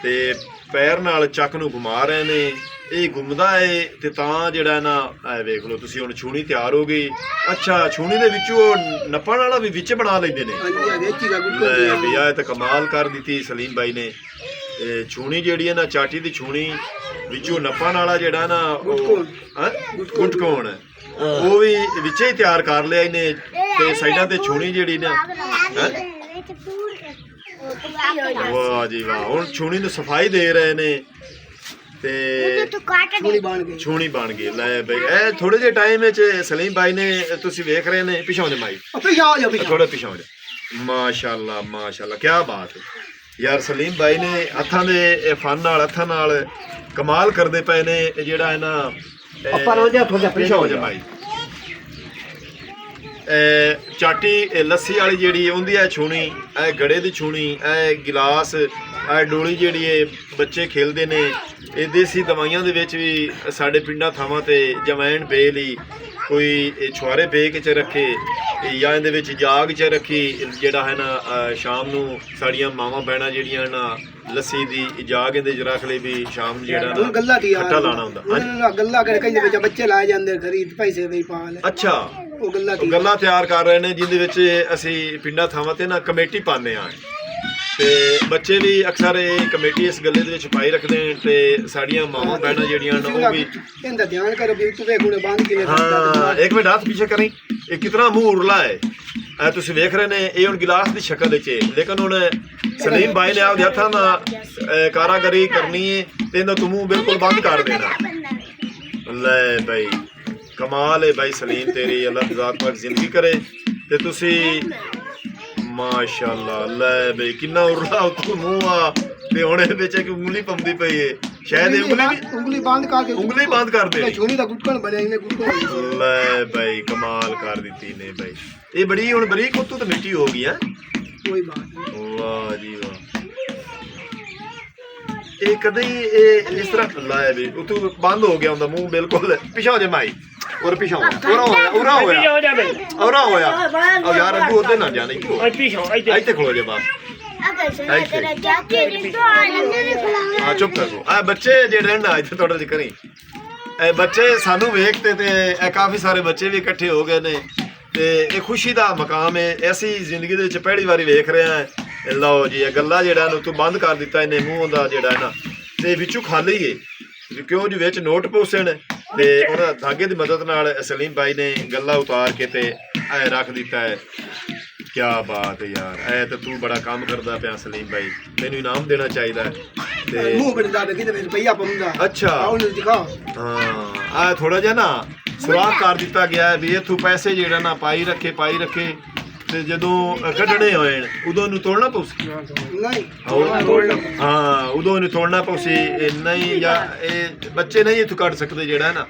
ਤੇ ਪੈਰ ਨਾਲ ਚੱਕ ਨੂੰ ਘੁਮਾ ਰਹੇ ਨੇ। ਇਹ ਘੁੰਮਦਾ ਹੈ ਤੇ ਤਾਂ ਜਿਹੜਾ ਨਾ ਇਹ ਵੇਖ ਲਓ ਤੁਸੀਂ, ਹੁਣ ਛੂਣੀ ਤਿਆਰ ਹੋ ਗਈ। ਅੱਛਾ, ਛੂਣੀ ਦੇ ਵਿੱਚੋਂ ਉਹ ਨੱਪਣ ਵਾਲਾ ਵੀ ਵਿੱਚ ਬਣਾ ਲੈਂਦੇ ਨੇ। ਵੀ ਆ ਤਾਂ ਕਮਾਲ ਕਰ ਦਿੱਤੀ ਸਲੀਮ ਬਾਈ ਨੇ। ਛੂਣੀ ਜਿਹੜੀ ਹੈ ਨਾ ਚਾਟੀ ਦੀ ਛੂਣੀ ਵਿੱਚੋਂ ਨੱਪਣ ਵਾਲਾ ਜਿਹੜਾ ਨਾ ਗੁਟਕੋਣ, ਉਹ ਵੀ ਵਿੱਚੇ ਹੀ ਤਿਆਰ ਕਰ ਲਿਆ ਇਹਨੇ। ਤੇ ਸਾਈਡਾਂ ਤੇ ਛੂਣੀ ਜਿਹੜੀ ਨਾ, ਵਾਹ ਜੀ ਵਾਹ, ਹੁਣ ਛੂਣੀ ਨੂੰ ਸਫਾਈ ਦੇ ਰਹੇ ਨੇ ਤੇ ਛੂਣੀ ਬਣ ਗਈ। ਲੈ ਬਈ ਇਹ ਥੋੜੇ ਜਿਹੇ ਟਾਈਮ ਵਿੱਚ ਸਲੀਮ ਬਾਈ ਨੇ ਤੁਸੀਂ ਵੇਖ ਰਹੇ ਨੇ, ਪਿਛਾਉਂ ਦੇ ਮਾਈ ਥੋੜਾ ਪਿਛਾਉਂ ਦੇ। ਮਾਸ਼ਾਅੱਲਾ ਮਾਸ਼ਾਅੱਲਾ, ਕੀ ਬਾਤ ਹੈ ਯਾਰ। ਸਲੀਮ ਬਾਈ ਨੇ ਹੱਥਾਂ ਦੇ ਫਨ ਨਾਲ, ਹੱਥਾਂ ਨਾਲ ਕਮਾਲ ਕਰਦੇ ਪਏ ਨੇ। ਜਿਹੜਾ ਹੈ ਨਾ ਪਿਛਾਉਂ ਦੇ ਮਾਈ ਚਾਟੀ ਲੱਸੀ ਵਾਲੀ ਜਿਹੜੀ ਹੁੰਦੀ ਹੈ ਛੂਣੀ, ਇਹ ਗੜੇ ਦੀ ਛੂਣੀ, ਇਹ ਗਿਲਾਸ, ਇਹ ਡੋਲੀ ਜਿਹੜੀ ਇਹ ਬੱਚੇ ਖੇਲਦੇ ਨੇ। ਇਹ ਦੇਸੀ ਦਵਾਈਆਂ ਦੇ ਵਿੱਚ ਵੀ ਸਾਡੇ ਪਿੰਡਾਂ ਥਾਵਾਂ ਤੇ ਜਵੈਣ ਪੇ ਲਈ ਕੋਈ ਛੁਆਰੇ ਪੇ ਕੇ ਚ ਰੱਖੇ ਜਾਂ ਇਹਦੇ ਵਿੱਚ ਜਾਗ ਚ ਰੱਖੀ, ਜਿਹੜਾ ਹੈ ਨਾ ਸ਼ਾਮ ਨੂੰ ਸਾਡੀਆਂ ਮਾਵਾਂ ਭੈਣਾਂ ਜਿਹੜੀਆਂ ਨਾ ਲੱਸੀ ਦੀ ਜਾਗ ਇਹਦੇ ਚ ਰੱਖ ਲਈ ਵੀ ਸ਼ਾਮ ਨੂੰ ਜਿਹੜਾ ਨਾ ਖੱਟਾ ਲਾਣਾ ਹੁੰਦਾ। ਗੱਲਾਂ ਕਰਕੇ ਵਿੱਚ ਬੱਚੇ ਲਾਏ ਜਾਂਦੇ ਖਰੀਦ ਪੈਸੇ ਦੇ ਪਾ ਲੈ। ਅੱਛਾ, ਉਹ ਗੱਲਾਂ ਤਿਆਰ ਕਰ ਰਹੇ ਨੇ ਜਿਹਦੇ ਵਿੱਚ ਅਸੀਂ ਪਿੰਡਾਂ ਥਾਵਾਂ ਤੇ ਨਾ ਕਮੇਟੀ ਪਾਉਂਦੇ ਹਾਂ, ਤੇ ਬੱਚੇ ਵੀ ਅਕਸਰ ਇਹ ਕਮੇਟੀ ਇਸ ਗੱਲੇ ਦੇ ਵਿੱਚ ਪਾਈ ਰੱਖਦੇ ਨੇ। ਤੇ ਸਾਡੀਆਂ ਮਾਵਾਂ ਭੈਣਾਂ ਜਿਹੜੀਆਂ ਨੇ ਉਹ ਵੀ ਇਹਦਾ ਧਿਆਨ ਕਰੋ ਵੀ ਤੂੰ ਵੇਖ ਹੁਣ ਬੰਦ ਕਿਵੇਂ ਹਾਂ। ਇੱਕ ਮਿੰਟ ਹੱਥ ਪਿੱਛੇ ਕਰੀ, ਇਹ ਕਿਤਨਾ ਮੂੰਹ ਉਰਲਾ ਹੈ। ਇਹ ਤੁਸੀਂ ਵੇਖ ਰਹੇ ਨੇ ਇਹ ਹੁਣ ਗਿਲਾਸ ਦੀ ਸ਼ਕਲ ਵਿੱਚ ਹੈ, ਲੇਕਿਨ ਹੁਣ ਸਲੀਮ ਬਾਈ ਨੇ ਆਪਦੇ ਹੱਥਾਂ ਨਾਲ ਕਾਰਾਗਰੀ ਕਰਨੀ ਹੈ ਤੇ ਇਹਦਾ ਤੂੰ ਮੂੰਹ ਬਿਲਕੁਲ ਬੰਦ ਕਰ ਦੇਣਾ। ਲੈ ਬਈ ਕਮਾਲ ਹੈ ਬਾਈ ਸਲੀਮ ਤੇਰੀ, ਅੱਲਾਹ ਜ਼ਾਤ ਪਾਕ ਜ਼ਿੰਦਗੀ ਕਰੇ। ਤੇ ਤੁਸੀਂ ਮਾਸ਼ਾਅੱਲਾ, ਲੈ ਬਈ ਕਿੰਨਾ ਉਰਲਾ ਉੱਤੋਂ ਮੂੰਹ ਆ। ਤੇ ਹੁਣ ਇਹਦੇ ਵਿੱਚ ਇੱਕ ਉਂਗਲੀ ਪੰਦੀ ਪਈ ਹੈ, ਸ਼ਾਇਦ ਇਹ ਉਂਗਲੀ ਬੰਦ ਕਰਕੇ ਉਂਗਲੀ ਬੰਦ ਕਰ ਦੇ। ਛੂਣੀ ਦਾ ਗੁਟਕਣ ਬਣਿਆ ਇਹਨੇ ਗੁਟਕਣ। ਲੈ ਬਈ ਕਮਾਲ ਕਰ ਦਿੱਤੀ ਨੇ ਬਈ। ਇਹ ਬੜੀ ਹੁਣ ਬਰੀਕ ਉੱਤੋਂ ਤਾਂ ਮਿੱਟੀ ਹੋ ਗਈ ਹੈ। ਕੋਈ ਬਾਤ ਨਹੀਂ। ਵਾਹ ਜੀ ਵਾਹ, ਇਹ ਕਦੇ ਇਹ ਇਸ ਤਰ੍ਹਾਂ ਲਾਇਆ ਵੀ ਉੱਤੋਂ ਬੰਦ ਹੋ ਗਿਆ ਹੁੰਦਾ ਮੂੰਹ ਬਿਲਕੁਲ। ਪਿਛਾ ਹੋ ਜਾ ਮਾਈ, ਔਰ ਪਿਛਾ ਉਰਾ ਹੋਇਆ ਉਹ ਯਾਰ ਅੱਗੂ ਉਹਦੇ ਨਾ ਜਾਣੇ ਕਿਉਂ ਇੱਥੇ ਖਲੋ ਜੇ ਬਸ। ਹਾਂ ਚੁੱਪ ਕਰੋ। ਆ ਬੱਚੇ ਜਿਹੜੇ ਨਾ ਇੱਥੇ ਥੋੜਾ ਜਿਹਾ ਕਰੀ, ਇਹ ਬੱਚੇ ਸਾਨੂੰ ਵੇਖਦੇ ਤੇ ਇਹ ਕਾਫੀ ਸਾਰੇ ਬੱਚੇ ਵੀ ਇਕੱਠੇ ਹੋ ਗਏ ਨੇ ਤੇ ਇਹ ਖੁਸ਼ੀ ਦਾ ਮਕਾਮ ਹੈ। ਅਸੀਂ ਜ਼ਿੰਦਗੀ ਦੇ ਵਿੱਚ ਪਹਿਲੀ ਵਾਰੀ ਵੇਖ ਰਹੇ ਹਾਂ। ਲਓ ਜੀ ਇਹ ਗੱਲਾਂ ਜਿਹੜਾ ਨੂੰ ਤੂੰ ਬੰਦ ਕਰ ਦਿੱਤਾ ਇਹਨੇ ਮੂੰਹ ਦਾ ਜਿਹੜਾ ਨਾ, ਤੇ ਵਿੱਚੋਂ ਖਾਲੀ ਹੈ ਕਿਉਂ ਜੀ ਵਿੱਚ ਨੋਟ ਪੋਸੇ ਨੇ। ਤੇ ਉਹਨਾਂ ਧਾਗੇ ਦੀ ਮਦਦ ਨਾਲ ਸਲੀਮ ਬਾਈ ਨੇ ਗੱਲਾਂ ਉਤਾਰ ਕੇ ਤੇ ਐ ਰੱਖ ਦਿੱਤਾ ਹੈ। ਕੀ ਬਾਤ ਹੈ ਯਾਰ, ਐ ਤਾਂ ਤੂੰ ਬੜਾ ਕੰਮ ਕਰਦਾ ਪਿਆ ਸਲੀਮ ਬਾਈ, ਤੈਨੂੰ ਇਨਾਮ ਦੇਣਾ ਚਾਹੀਦਾ ਹੈ। ਤੇ ਮੂੰਹ ਬਣਦਾ ਵੇ ਕਿਤੇ ਰੁਪਈਆ ਪਾਉਂਦਾ। ਅੱਛਾ ਉਹਨੂੰ ਦਿਖਾ। ਹਾਂ ਆ ਥੋੜਾ ਜਿਹਾ ਨਾ ਸੁਰਾਖ ਕਰ ਦਿੱਤਾ ਗਿਆ ਵੀ ਇਥੋਂ ਪੈਸੇ ਜਿਹੜਾ ਨਾ ਪਾਈ ਰੱਖੇ ਤੇ ਜਦੋਂ ਕੱਢਣੇ ਹੋਏ ਉਦੋਂ ਇਹਨੂੰ ਤੋੜਨਾ ਪਊਸੀ। ਨਹੀਂ ਹਾਂ ਉਦੋਂ ਇਹਨੂੰ ਤੋੜਨਾ ਪਊਸੀ। ਨਹੀਂ ਜਾਂ ਇਹ ਬੱਚੇ ਨਹੀਂ ਇੱਥੋਂ ਕੱਢ ਸਕਦੇ ਜਿਹੜਾ ਨਾ,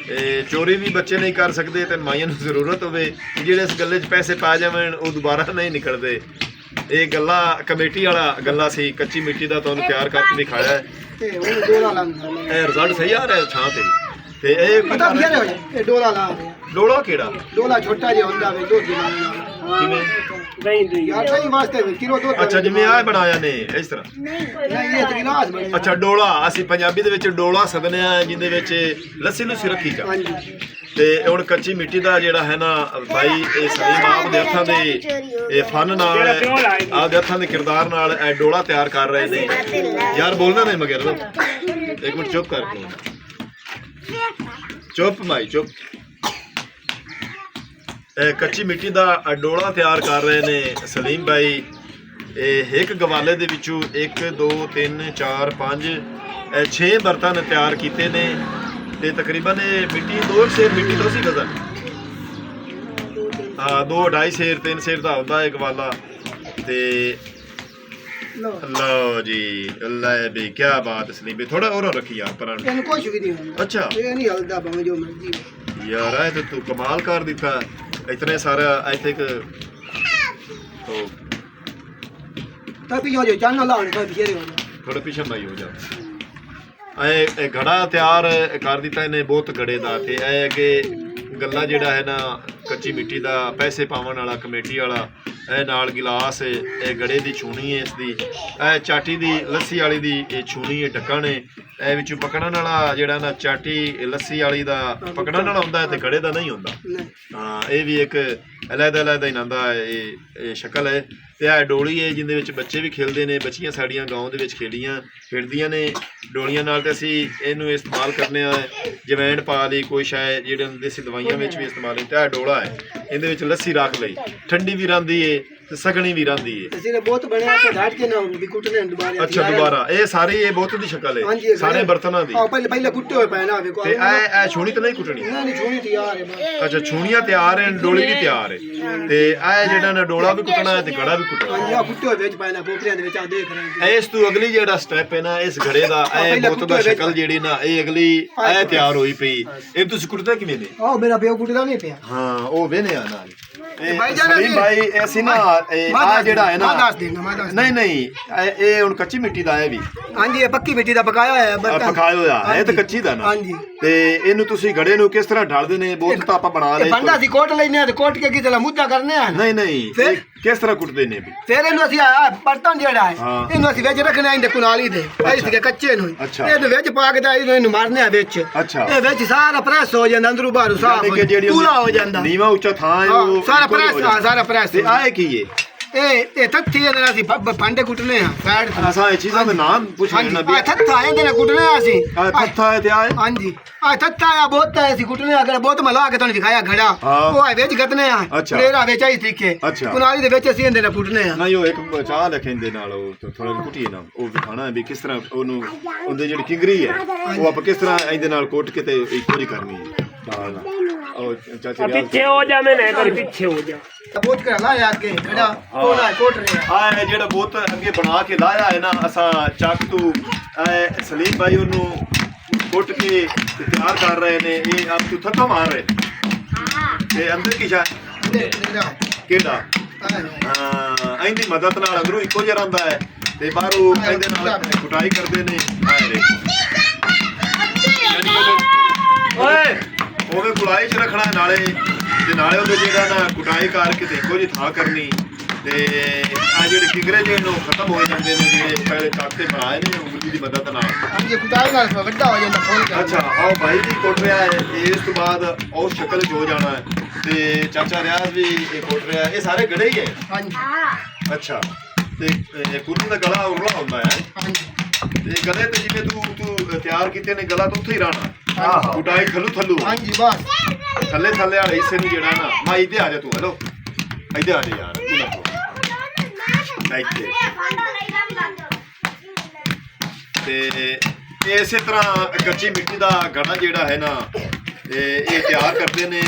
ਇਹ ਚੋਰੀ ਵੀ ਬੱਚੇ ਨਹੀਂ ਕਰ ਸਕਦੇ। ਤੇ ਮਾਈਆਂ ਨੂੰ ਜ਼ਰੂਰਤ ਹੋਵੇ ਜਿਹੜੇ ਇਸ ਗੱਲੇ 'ਚ ਪੈਸੇ ਪਾ ਜਾਵਣ ਉਹ ਦੁਬਾਰਾ ਨਹੀਂ ਨਿਕਲਦੇ। ਇਹ ਗੱਲਾਂ ਕਮੇਟੀ ਵਾਲਾ ਗੱਲਾਂ ਸੀ, ਕੱਚੀ ਮਿੱਟੀ ਦਾ ਤੁਹਾਨੂੰ ਤਿਆਰ ਕਰਕੇ ਦਿਖਾਇਆ ਹੈ। ਇਹ ਰਿਜ਼ਲਟ ਸਹੀ ਆ ਰਿਹਾ ਛਾਂ ਤੇ ਇਹ ਪਤਾ ਵੀ ਇਹ ਡੋਲਾ ਲਾ ਰਿਹਾ। ਡੋਲਾ ਕਿਹੜਾ? ਡੋਲਾ ਛੋਟਾ ਜਿਹਾ ਹੁੰਦਾ ਵੇ ਦੁੱਧ ਨਾਲ। ਕਿਵੇਂ? यार सही वास्ते किलो दूध ਅੱਛਾ ਜਿਵੇਂ ਆਹ ਬਣਾਇਆ ਨੇ ਇਸ ਤਰ੍ਹਾਂ नहीं ये तो गिलास बने ਅੱਛਾ ਡੋਲਾ ਅਸੀਂ ਪੰਜਾਬੀ ਦੇ ਵਿੱਚ ਡੋਲਾ ਸਦਨੇ ਆ ਜਿਹਦੇ ਵਿੱਚ ਲੱਸੀ ਲੁੱਸੀ ਰੱਖੀ ਜਾ हाँ जी ਤੇ ਹੁਣ ਕੱਚੀ ਮਿੱਟੀ ਦਾ ਜਿਹੜਾ ਹੈ ਨਾ ਭਾਈ ਇਹ ਸਲੀਮ ਆਪ ਦੇ ਹੱਥਾਂ ਦੇ ਇਹ ਫਨ ਨਾਲ ਆਪਦੇ ਹੱਥਾਂ ਦੇ ਕਿਰਦਾਰ ਨਾਲ ਇਹ ਡੋਲਾ ਤਿਆਰ ਕਰ ਰਹੇ ਨੇ ਯਾਰ ਬੋਲਣਾ ਨਹੀਂ ਮਗਰ ਇੱਕ ਮਿੰਟ ਚੁੱਪ ਕਰ ਚੁੱਪ ਮਾਈ ਚੁੱਪ ਇਹ ਕੱਚੀ ਮਿੱਟੀ ਦਾ ਡੋਲਾ ਤਿਆਰ ਕਰ ਰਹੇ ਨੇ ਸਲੀਮ ਭਾਈ ਇਹ ਇੱਕ ਗਵਾਲੇ ਦੇ ਵਿੱਚੋਂ 1 2 3 4 5 6 ਬਰਤਨ ਤਿਆਰ ਕੀਤੇ ਨੇ ਤੇ ਤਕਰੀਬਨ ਇਹ ਮਿੱਟੀ 2 ਸੇਰ ਮਿੱਟੀ ਤੋਂ ਸੀ ਗਜ਼ਨ ਹਾਂ 2 2.5 ਸੇਰ 3 ਸੇਰ ਦਾ ਹੁੰਦਾ ਹੈ ਗਵਾਲਾ ਤੇ लो ਲਓ ਜੀ ਅੱਲਾ ਵੀ ਕੀ ਬਾਤ ਸਲੀਮ ਭਾਈ ਥੋੜਾ ਹੋਰ ਰੱਖੀ ਯਾਰ ਪਰ ਇਹਨੂੰ ਕੁਝ ਵੀ ਨਹੀਂ ਹੁੰਦਾ ਅੱਛਾ ਇਹ ਨਹੀਂ ਹਲਦਾ ਭਾਵੇਂ ਜੋ ਮਰਜ਼ੀ ਯਾਰ ਇਹ ਤਾਂ ਤੂੰ ਕਮਾਲ ਕਰ ਦਿੱਤਾ ਇਤਨੇ ਸਾਰਾ ਇੱਥੇ ਇੱਕ ਉਹ ਤਾਂ ਵੀ ਜੋ ਚਾਨਣਾ ਲਾਉਣ ਤਾਂ ਫੇਰ ਹੋ ਜਾ ਥੋੜਾ ਪਿੱਛੇ ਮਾਈ ਹੋ ਜਾ ਇਹ ਘੜਾ ਤਿਆਰ ਕਰ ਦਿੱਤਾ ਇਹਨੇ ਬਹੁਤ ਗੜੇ ਦਾ ਤੇ ਇਹ ਅੱਗੇ ਗੱਲਾ ਜਿਹੜਾ ਹੈ ਨਾ ਕੱਚੀ ਮਿੱਟੀ ਦਾ ਪੈਸੇ ਪਾਉਣ ਵਾਲਾ ਕਮੇਟੀ ਵਾਲਾ ਇਹ ਨਾਲ ਗਿਲਾਸ ਇਹ ਗੜੇ ਦੀ ਛੂਣੀ ਹੈ ਇਸ ਦੀ ਇਹ ਚਾਟੀ ਦੀ ਲੱਸੀ ਵਾਲੀ ਦੀ ਇਹ ਛੂਣੀ ਹੈ ਢੱਕਣ ਹੈ ਇਹ ਵਿੱਚੋਂ ਪਕੜਨ ਵਾਲਾ ਜਿਹੜਾ ਨਾ ਚਾਟੀ ਲੱਸੀ ਵਾਲੀ ਦਾ ਪਕੜਨ ਵਾਲਾ ਹੁੰਦਾ ਹੈ ਤੇ ਗੜੇ ਦਾ ਨਹੀਂ ਹੁੰਦਾ ਨਹੀਂ ਹਾਂ ਇਹ ਵੀ ਇੱਕ ਅਲੱਗ-ਅਲੱਗ ਇਹਨਾਂ ਦਾ ਇਹ ਸ਼ਕਲ ਹੈ ਤੇ ਇਹ ਡੋਲੀ ਹੈ ਜਿਹਦੇ ਵਿੱਚ ਬੱਚੇ ਵੀ ਖੇਡਦੇ ਨੇ ਬੱਚੀਆਂ ਸਾਡੀਆਂ ਗਾਉਂ ਦੇ ਵਿੱਚ ਖੇਡਦੀਆਂ ਨੇ ਡੋਲੀਆਂ ਨਾਲ ਤੇ ਅਸੀਂ ਇਹਨੂੰ ਇਸਤੇਮਾਲ ਕਰਨੇ ਆ ਜਵੈਣ ਪਾ ਲਈ ਕੋਈ ਸ਼ਾਇਦ ਜਿਹੜੇ ਦੇਸੀ ਦਵਾਈਆਂ ਵਿੱਚ ਵੀ ਇਸਤੇਮਾਲ ਹੁੰਦਾ ਇਹ ਡੋਲਾ ਹੈ ਇਹਦੇ ਵਿੱਚ ਲੱਸੀ ਰੱਖ ਲਈ ਠੰਡੀ ਵੀ ਰਹਿੰਦੀ ਏ ਤੇ ਸਗਣੀ ਵੀ ਰਹਿੰਦੀ ਏ ਅਸੀਂ ਨੇ ਬਹੁਤ ਬਣਿਆ ਤੇ ਘਾਟ ਕੇ ਨਾ ਵੀ ਕੁੱਟਨੇ ਦੁਬਾਰਾ ਅੱਛਾ ਦੁਬਾਰਾ ਇਹ ਸਾਰੇ ਇਹ ਬਹੁਤ ਦੀ ਸ਼ਕਲ ਹੈ ਸਾਰੇ ਬਰਤਨਾਂ ਦੀ ਆ ਪਹਿਲੇ ਕੁੱਟੇ ਹੋਏ ਪਏ ਨਾ ਵੇਖੋ ਤੇ ਇਹ ਛੂਣੀ ਤਾਂ ਨਹੀਂ ਕੁੱਟਣੀ ਨਹੀਂ ਛੋਣੀ ਤਿਆਰ ਹੈ ਬਸ ਅੱਛਾ ਛੂਣੀਆਂ ਤਿਆਰ ਹਨ ਡੋਲੀ ਵੀ ਤਿਆਰ ਹੈ ਤੇ ਇਹ ਜਿਹੜਾ ਨਾ ਡੋਲਾ ਵੀ ਕੁੱਟਣਾ ਹੈ ਤੇ ਗੜਾ ਵੀ ਕੁੱਟਣਾ ਹਾਂਜੀ ਆ ਕੁੱਟੇ ਹੋਏ ਵਿੱਚ ਪਏ ਨਾ ਕੋਪਰੀਆਂ ਦੇ ਵਿੱਚ ਆ ਦੇਖ ਰਹੇ ਹਾਂ ਇਸ ਤੋਂ ਅਗਲੀ ਜਿਹੜਾ ਸਟੈਪ ਹੈ ਨਾ ਇਸ ਘੜੇ ਦਾ ਇਹ ਬੁੱਤ ਦਾ ਸ਼ਕਲ ਜਿਹੜੀ ਨਾ ਇਹ ਅਗਲੀ ਇਹ ਤਿਆਰ ਹੋਈ ਪਈ ਇਹ ਤੁਸੀਂ ਕੁੱਟਦਾ ਕਿਵੇਂ ਨੇ ਆਹ ਮੇਰਾ ਪਿਓ ਕੁੱਟਦਾ ਨਹੀਂ ਪਿਆ ਹਾਂ ਉਹ ਵੇਨੇ ਆ ਨਾਲ ਭਾਈ ਜਾਨ ਸਲੀਮ ਭਾਈ ਇਹ ਸੀ ਨਾ ਆ ਜਿਹੜਾ ਹੈ ਨਾ ਮੈਂ ਦੱਸ ਦੇਣਾ ਮੈਂ ਦੱਸ ਨਹੀਂ ਇਹ ਹੁਣ ਕੱਚੀ ਮਿੱਟੀ ਦਾ ਹੈ ਵੀ ਹਾਂਜੀ ਇਹ ਪੱਕੀ ਮਿੱਟੀ ਦਾ ਪਕਾਇਆ ਹੋਇਆ ਹੈ ਬਰਤਨ ਪਕਾਇਆ ਹੋਇਆ ਇਹ ਤਾਂ ਕੱਚੀ ਦਾ ਨਾ ਹਾਂਜੀ ਤੇ ਇਹਨੂੰ ਤੁਸੀਂ ਘੜੇ ਨੂੰ ਕਿਸ ਤਰ੍ਹਾਂ ਢਾਲਦੇ ਨੇ ਬਹੁਤ ਤਾਂ ਆਪਾਂ ਬਣਾ ਲਏ ਬੰਦਾ ਅਸੀਂ ਕੋਟ ਲੈਨੇ ਆ ਤੇ ਕੋਟ ਕੇ ਕਿਤੇ ਮੁੱਦਾ ਕਰਨੇ ਆ ਨਹੀਂ ਇਹ ਕਿਸ ਤਰ੍ਹਾਂ ਕੁੱਟਦੇ ਨੇ ਵੀ ਫਿਰ ਇਹਨੂੰ ਅਸੀਂ ਬਰਤਨ ਜਿਹੜਾ ਹੈ ਇਹਨੂੰ ਅਸੀਂ ਵਿੱਚ ਰੱਖਣਾ ਇਹਦੇ ਕੁਨਾਲੀ ਦੇ ਇਸ ਦੇ ਕੱਚੇ ਨੂੰ ਇਹਦੇ ਵਿੱਚ ਪਾ ਕੇ ਤਾਂ ਇਹਨੂੰ ਮਾਰਨੇ ਆ ਵਿੱਚ ਇਹ ਵਿੱਚ ਸਾਰਾ ਪ੍ਰੈਸ ਹੋ ਜਾਂਦਾ ਅੰਦਰੋਂ ਬਾਹਰੋਂ ਸਾਫ ਪੂਰਾ ਹੋ ਜਾਂਦਾ ਨੀਵਾ ਉੱਚਾ ਥਾਂ ਹੈ ਉਹ ਸਾਰਾ ਪ੍ਰੈਸ ਤੇ ਆਏ ਕੀ ਹੈ ਇਹ ਥੱਥੀ ਇਹਦੇ ਨਾਲ ਅਸੀਂ ਭਾਂਡੇ ਕੁੱਟਨੇ ਆ ਸਾਈਡ ਤੇ ਅਸਾਂ ਇਹ ਚੀਜ਼ਾਂ ਦਾ ਨਾਮ ਪੁੱਛਣਾ ਵੀ ਥੱਥਾ ਇਹਦੇ ਨਾਲ ਕੁੱਟਨੇ ਆ ਅਸੀਂ ਥੱਥਾ ਹੈ ਤੇ ਆਏ ਹਾਂਜੀ ਆ ਥੱਥਾ ਆ ਬਹੁਤ ਹੈ ਅਸੀਂ ਕੁੱਟਨੇ ਆ ਅਗਰ ਬਹੁਤ ਮਲਾ ਕੇ ਤੁਹਾਨੂੰ ਦਿਖਾਇਆ ਘੜਾ ਉਹ ਹੈ ਵਿੱਚ ਗਤਨੇ ਆ ਪਲੇਰਾ ਵਿੱਚ ਆਈ ਸਿੱਕੇ ਕੁਨਾਲੀ ਦੇ ਵਿੱਚ ਅਸੀਂ ਇਹਦੇ ਨਾਲ ਕੁੱਟਨੇ ਆ ਨਹੀਂ ਉਹ ਇੱਕ ਚਾਹ ਲਖੇਂਦੇ ਨਾਲ ਉਹ ਥੋੜਾ ਕੁੱਟੀਏ ਨਾ ਉਹ ਦਿਖਾਣਾ ਵੀ ਕਿਸ ਤਰ੍ਹਾਂ ਉਹਨੂੰ ਉਹਦੇ ਜਿਹੜੀ ਕਿੰਗਰੀ ਹੈ ਉਹ ਆਪਾਂ ਕਿਸ ਤਰ੍ਹਾਂ ਇਹਦੇ ਨਾਲ ਕੋਟ ਕੇ ਤੇ ਇੱਕੋ ਜਿਹੀ ਕਰਨੀ ਹੈ ਉਹ ਚਾਚੀ ਪਿੱਛੇ ਹੋ ਜਾ ਮੈਂ ਕਰ ਪਿੱਛੇ ਹੋ ਜਾ ਬਹੁਤ ਕਰ ਲਾਇਆ ਅੱਗੇ ਘੜਾ ਕੋਲਾ ਕੋਟ ਰਿਹਾ ਆ ਜਿਹੜਾ ਬਹੁਤ ਅੱਗੇ ਬਣਾ ਕੇ ਲਾਇਆ ਹੈ ਨਾ ਅਸਾਂ ਚੱਕ ਤੋਂ ਸਲੀਮ ਭਾਈ ਉਹਨੂੰ ਕੁੱਟ ਕੇ ਤਿਆਰ ਕਰ ਰਹੇ ਨੇ ਇਹ ਆਪ ਤੋਂ ਥੱਕਾ ਮਾਰ ਰਹੇ ਤੇ ਅੰਦਰ ਕੀ ਸ਼ਾ ਕਿਹੜਾ ਹਾਂ ਇਹਦੀ ਮਦਦ ਨਾਲ ਅੰਦਰੋਂ ਇੱਕੋ ਜਿਹਾ ਰਹਿੰਦਾ ਹੈ ਤੇ ਬਾਹਰੋਂ ਇਹਦੇ ਨਾਲ ਕੁਟਾਈ ਕਰਦੇ ਨੇ ਓਏ ਉਹਵੇਂ ਗੁਲਾਈ 'ਚ ਰੱਖਣਾ ਨਾਲੇ ਤੇ ਨਾਲੇ ਉਹਦੇ ਜਿਹੜਾ ਨਾ ਕੁਟਾਈ ਕਰਕੇ ਤੇ ਇੱਕੋ ਜਿਹੀ ਥਾਂ ਕਰਨੀ ਤੇ ਆ ਜਿਹੜੇ ਕਿੰਗਰੇ ਜਿਹੇ ਨੂੰ ਖਤਮ ਹੋ ਜਾਂਦੇ ਨੇ ਜਿਹੜੇ ਪਹਿਲੇ ਤਾਕਤੇ ਬਣਾਏ ਨੇ ਉਂਗਲੀ ਦੀ ਮਦਦ ਨਾਲ ਹਾਂਜੀ ਕੁਟਾਈ ਨਾਲ ਵੱਡਾ ਹੋ ਜਾਂਦਾ ਫੋਨ ਅੱਛਾ ਆਓ ਭਾਈ ਵੀ ਕੁੱਟ ਰਿਹਾ ਹੈ ਇਸ ਤੋਂ ਬਾਅਦ ਉਹ ਸ਼ਕਲ ਜੋ ਜਾਣਾ ਹੈ ਤੇ ਚਾਚਾ ਰਿਆਜ਼ ਵੀ ਇਹ ਕੁੱਟ ਰਿਹਾ ਇਹ ਸਾਰੇ ਗੜੇ ਹੀ ਹੈ ਹਾਂਜੀ ਅੱਛਾ ਤੇ ਕੁਰਨ ਦਾ ਗਲਾ ਉਰਲਾ ਹੁੰਦਾ ਹੈ ਹਾਂਜੀ ਤੇ ਗਲੇ ਤੇ ਜਿਵੇਂ ਤੂੰ ਤਿਆਰ ਕੀਤੇ ਨੇ ਗਲਾ ਤਾਂ ਉੱਥੇ ਹੀ ਰਹਿਣਾ ਕੁਟਾਈ ਥੱਲੂ ਹਾਂਜੀ ਬਸ ਥੱਲੇ ਵਾਲੇ ਹਿੱਸੇ ਨੂੰ ਜਿਹੜਾ ਨਾ ਮੈਂ ਇੱਥੇ ਆ ਜਾ ਤੂੰ ਹੈਲੋ ਇੱਥੇ ਆ ਜਾ ਯਾਰ ਇੱਥੇ ਤੇ ਇਸੇ ਤਰ੍ਹਾਂ ਕੱਚੀ ਮਿੱਟੀ ਦਾ ਘੜਾ ਜਿਹੜਾ ਹੈ ਨਾ ਇਹ ਤਿਆਰ ਕਰਦੇ ਨੇ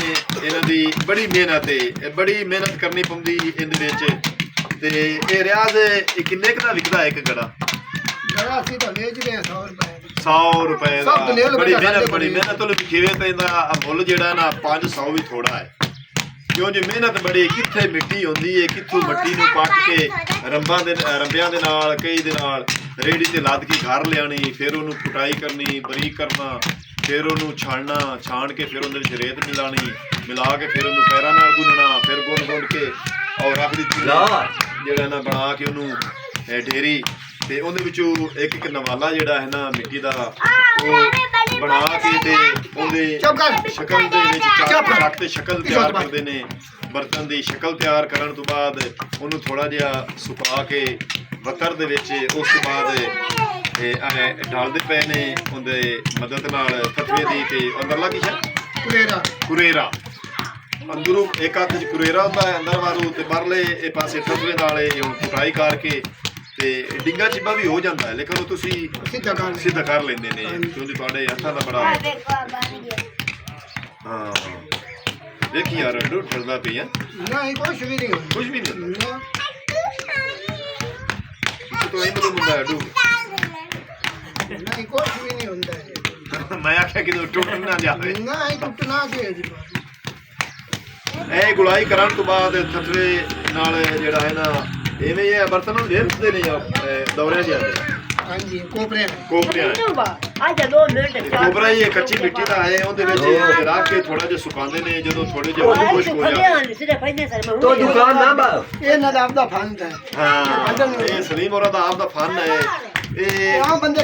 ਇਹਨਾਂ ਦੀ ਬੜੀ ਮਿਹਨਤ ਹੈ ਬੜੀ ਮਿਹਨਤ ਕਰਨੀ ਪੈਂਦੀ ਇਹਦੇ ਵਿੱਚ ਤੇ ਇਹ ਰਿਆਜ਼ ਕਿੰਨੇ ਕੁ ਦਾ ਵਿਕਦਾ ਇੱਕ ਘੜਾ ਘੜਾ ਅਸੀਂ ਤਾਂ ਵੇਚਦੇ ਆ 100 ਰੁਪਏ 100 ਰੁਪਏ ਦਾ ਬੜੀ ਮਿਹਨਤ ਉਹਨੂੰ ਖੇਵੇ ਤਾਂ ਇਹਦਾ ਮੁੱਲ ਜਿਹੜਾ ਨਾ 500 ਵੀ ਥੋੜਾ ਹੈ ਕਿਉਂ ਜੀ ਮਿਹਨਤ ਬੜੀ ਕਿੱਥੇ ਮਿੱਟੀ ਹੁੰਦੀ ਹੈ ਕਿੱਥੋਂ ਮਿੱਟੀ ਨੂੰ ਪੱਟ ਕੇ ਰੰਬਿਆਂ ਦੇ ਨਾਲ ਕਈ ਦੇ ਨਾਲ ਰੇੜੀ ਤੇ ਲੱਦ ਕੇ ਘਰ ਲਿਆਣੀ ਫਿਰ ਉਹਨੂੰ ਕੁਟਾਈ ਕਰਨੀ ਬਰੀਕ ਕਰਨਾ ਫਿਰ ਉਹਨੂੰ ਛਾਣ ਕੇ ਫਿਰ ਉਹਦੇ ਵਿੱਚ ਰੇਤ ਮਿਲਾ ਕੇ ਫਿਰ ਉਹਨੂੰ ਪੈਰਾਂ ਨਾਲ ਗੁੰਨਣਾ ਫਿਰ ਗੁੰਨ ਕੇ ਔਰ ਰੱਖ ਦਿੱਤੀ ਜਿਹੜਾ ਨਾ ਬਣਾ ਕੇ ਉਹਨੂੰ ਢੇਰੀ ਤੇ ਉਹਦੇ ਵਿੱਚੋਂ ਇੱਕ ਇੱਕ ਨਵਾਲਾ ਜਿਹੜਾ ਹੈ ਨਾ ਮਿੱਟੀ ਦਾ ਉਹ ਬਣਾ ਕੇ ਤੇ ਉਹਦੇ ਸ਼ਕਲ ਦੇ ਵਿੱਚ ਚੱਕ ਤੇ ਸ਼ਕਲ ਤਿਆਰ ਕਰਦੇ ਨੇ। ਬਰਤਨ ਦੀ ਸ਼ਕਲ ਤਿਆਰ ਕਰਨ ਤੋਂ ਬਾਅਦ ਉਹਨੂੰ ਥੋੜਾ ਜਿਹਾ ਸੁਕਾ ਕੇ ਬੱਤਰ ਦੇ ਵਿੱਚ ਉਸ ਤੋਂ ਬਾਅਦ ਢਾਲਦੇ ਪਏ ਨੇ ਉਹਦੇ ਮਦਦ ਨਾਲ ਫਤਵੇ ਦੀ ਤੇ ਅੰਦਰਲਾ ਕੀ ਹੈ ਕੁਰੇਰਾ ਅੰਦਰੋਂ ਇੱਕ ਹੱਥ 'ਚ ਕੁਰੇਰਾ ਹੁੰਦਾ ਹੈ ਅੰਦਰ ਵਾਰੂ ਤੇ ਪਰਲੇ ਇਹ ਪਾਸੇ ਫਤਵੇ ਨਾਲ ਇਹ ਕੁਟਾਈ ਕਰਕੇ ਤੇ ਡਿੰਗਾ ਚਿੱਬਾ ਵੀ ਹੋ ਜਾਂਦਾ ਹੈ ਲੇਕਿਨ ਉਹ ਤੁਸੀਂ ਸਿੱਧਾ ਕਰ ਲੈਂਦੇ ਨੇ ਕਿਉਂਕਿ ਤੁਹਾਡੇ ਹੱਥਾਂ ਦਾ ਬੜਾ ਹਾਂ ਦੇਖੀ ਯਾਰ ਡੂ ਠਰਦਾ ਪਿਆ ਨਹੀਂ ਕੁਛ ਵੀ ਨਹੀਂ ਤੂੰ ਇਹ ਮਤਲਬ ਮੁੰਡਾ ਡੂ ਨਹੀਂ ਕੁਛ ਵੀ ਨਹੀਂ ਹੁੰਦਾ ਮੈਂ ਆਖਿਆ ਕਿ ਟੁੱਟ ਨਾ ਜਾਵੇ ਨਹੀਂ ਟੁੱਟਣਾ ਕੀ ਜੀ ਇਹ ਗੁਲਾਈ ਕਰਨ ਤੋਂ ਬਾਅਦ ਫਤਵੇ ਨਾਲ ਜਿਹੜਾ ਹੈ ਨਾ ਇਵੇਂ ਇਹ ਬਰਤਨ ਨੂੰ ਦੇਦੇ ਨੇ ਦੌਰਿਆਂ ਦੇ ਆਦੇ ਹਾਂਜੀ ਕੋਪਰਿਆਂ ਕੋਪਰਾ ਇਹ ਕੱਚੀ ਮਿੱਟੀ ਦਾ ਹੈ ਉਹਦੇ ਵਿੱਚ ਰੱਖ ਕੇ ਥੋੜਾ ਜਿਹਾ ਸੁਕਾਉਂਦੇ ਨੇ ਜਦੋਂ ਥੋੜੇ ਜਿਹਾ ਖੁਸ਼ਕ ਹੋ ਜਾਂਦੇ तो दुकान ना बा ਇਹਨਾਂ ਦਾ ਆਪਦਾ ਫੰਡ ਹੈ ਹਾਂ ਇਹ ਸਲੀਮ ਹੋਰਾਂ ਦਾ ਆਪਦਾ ਫਨ ਹੈ ਇਹ ਆਮ ਬੰਦੇ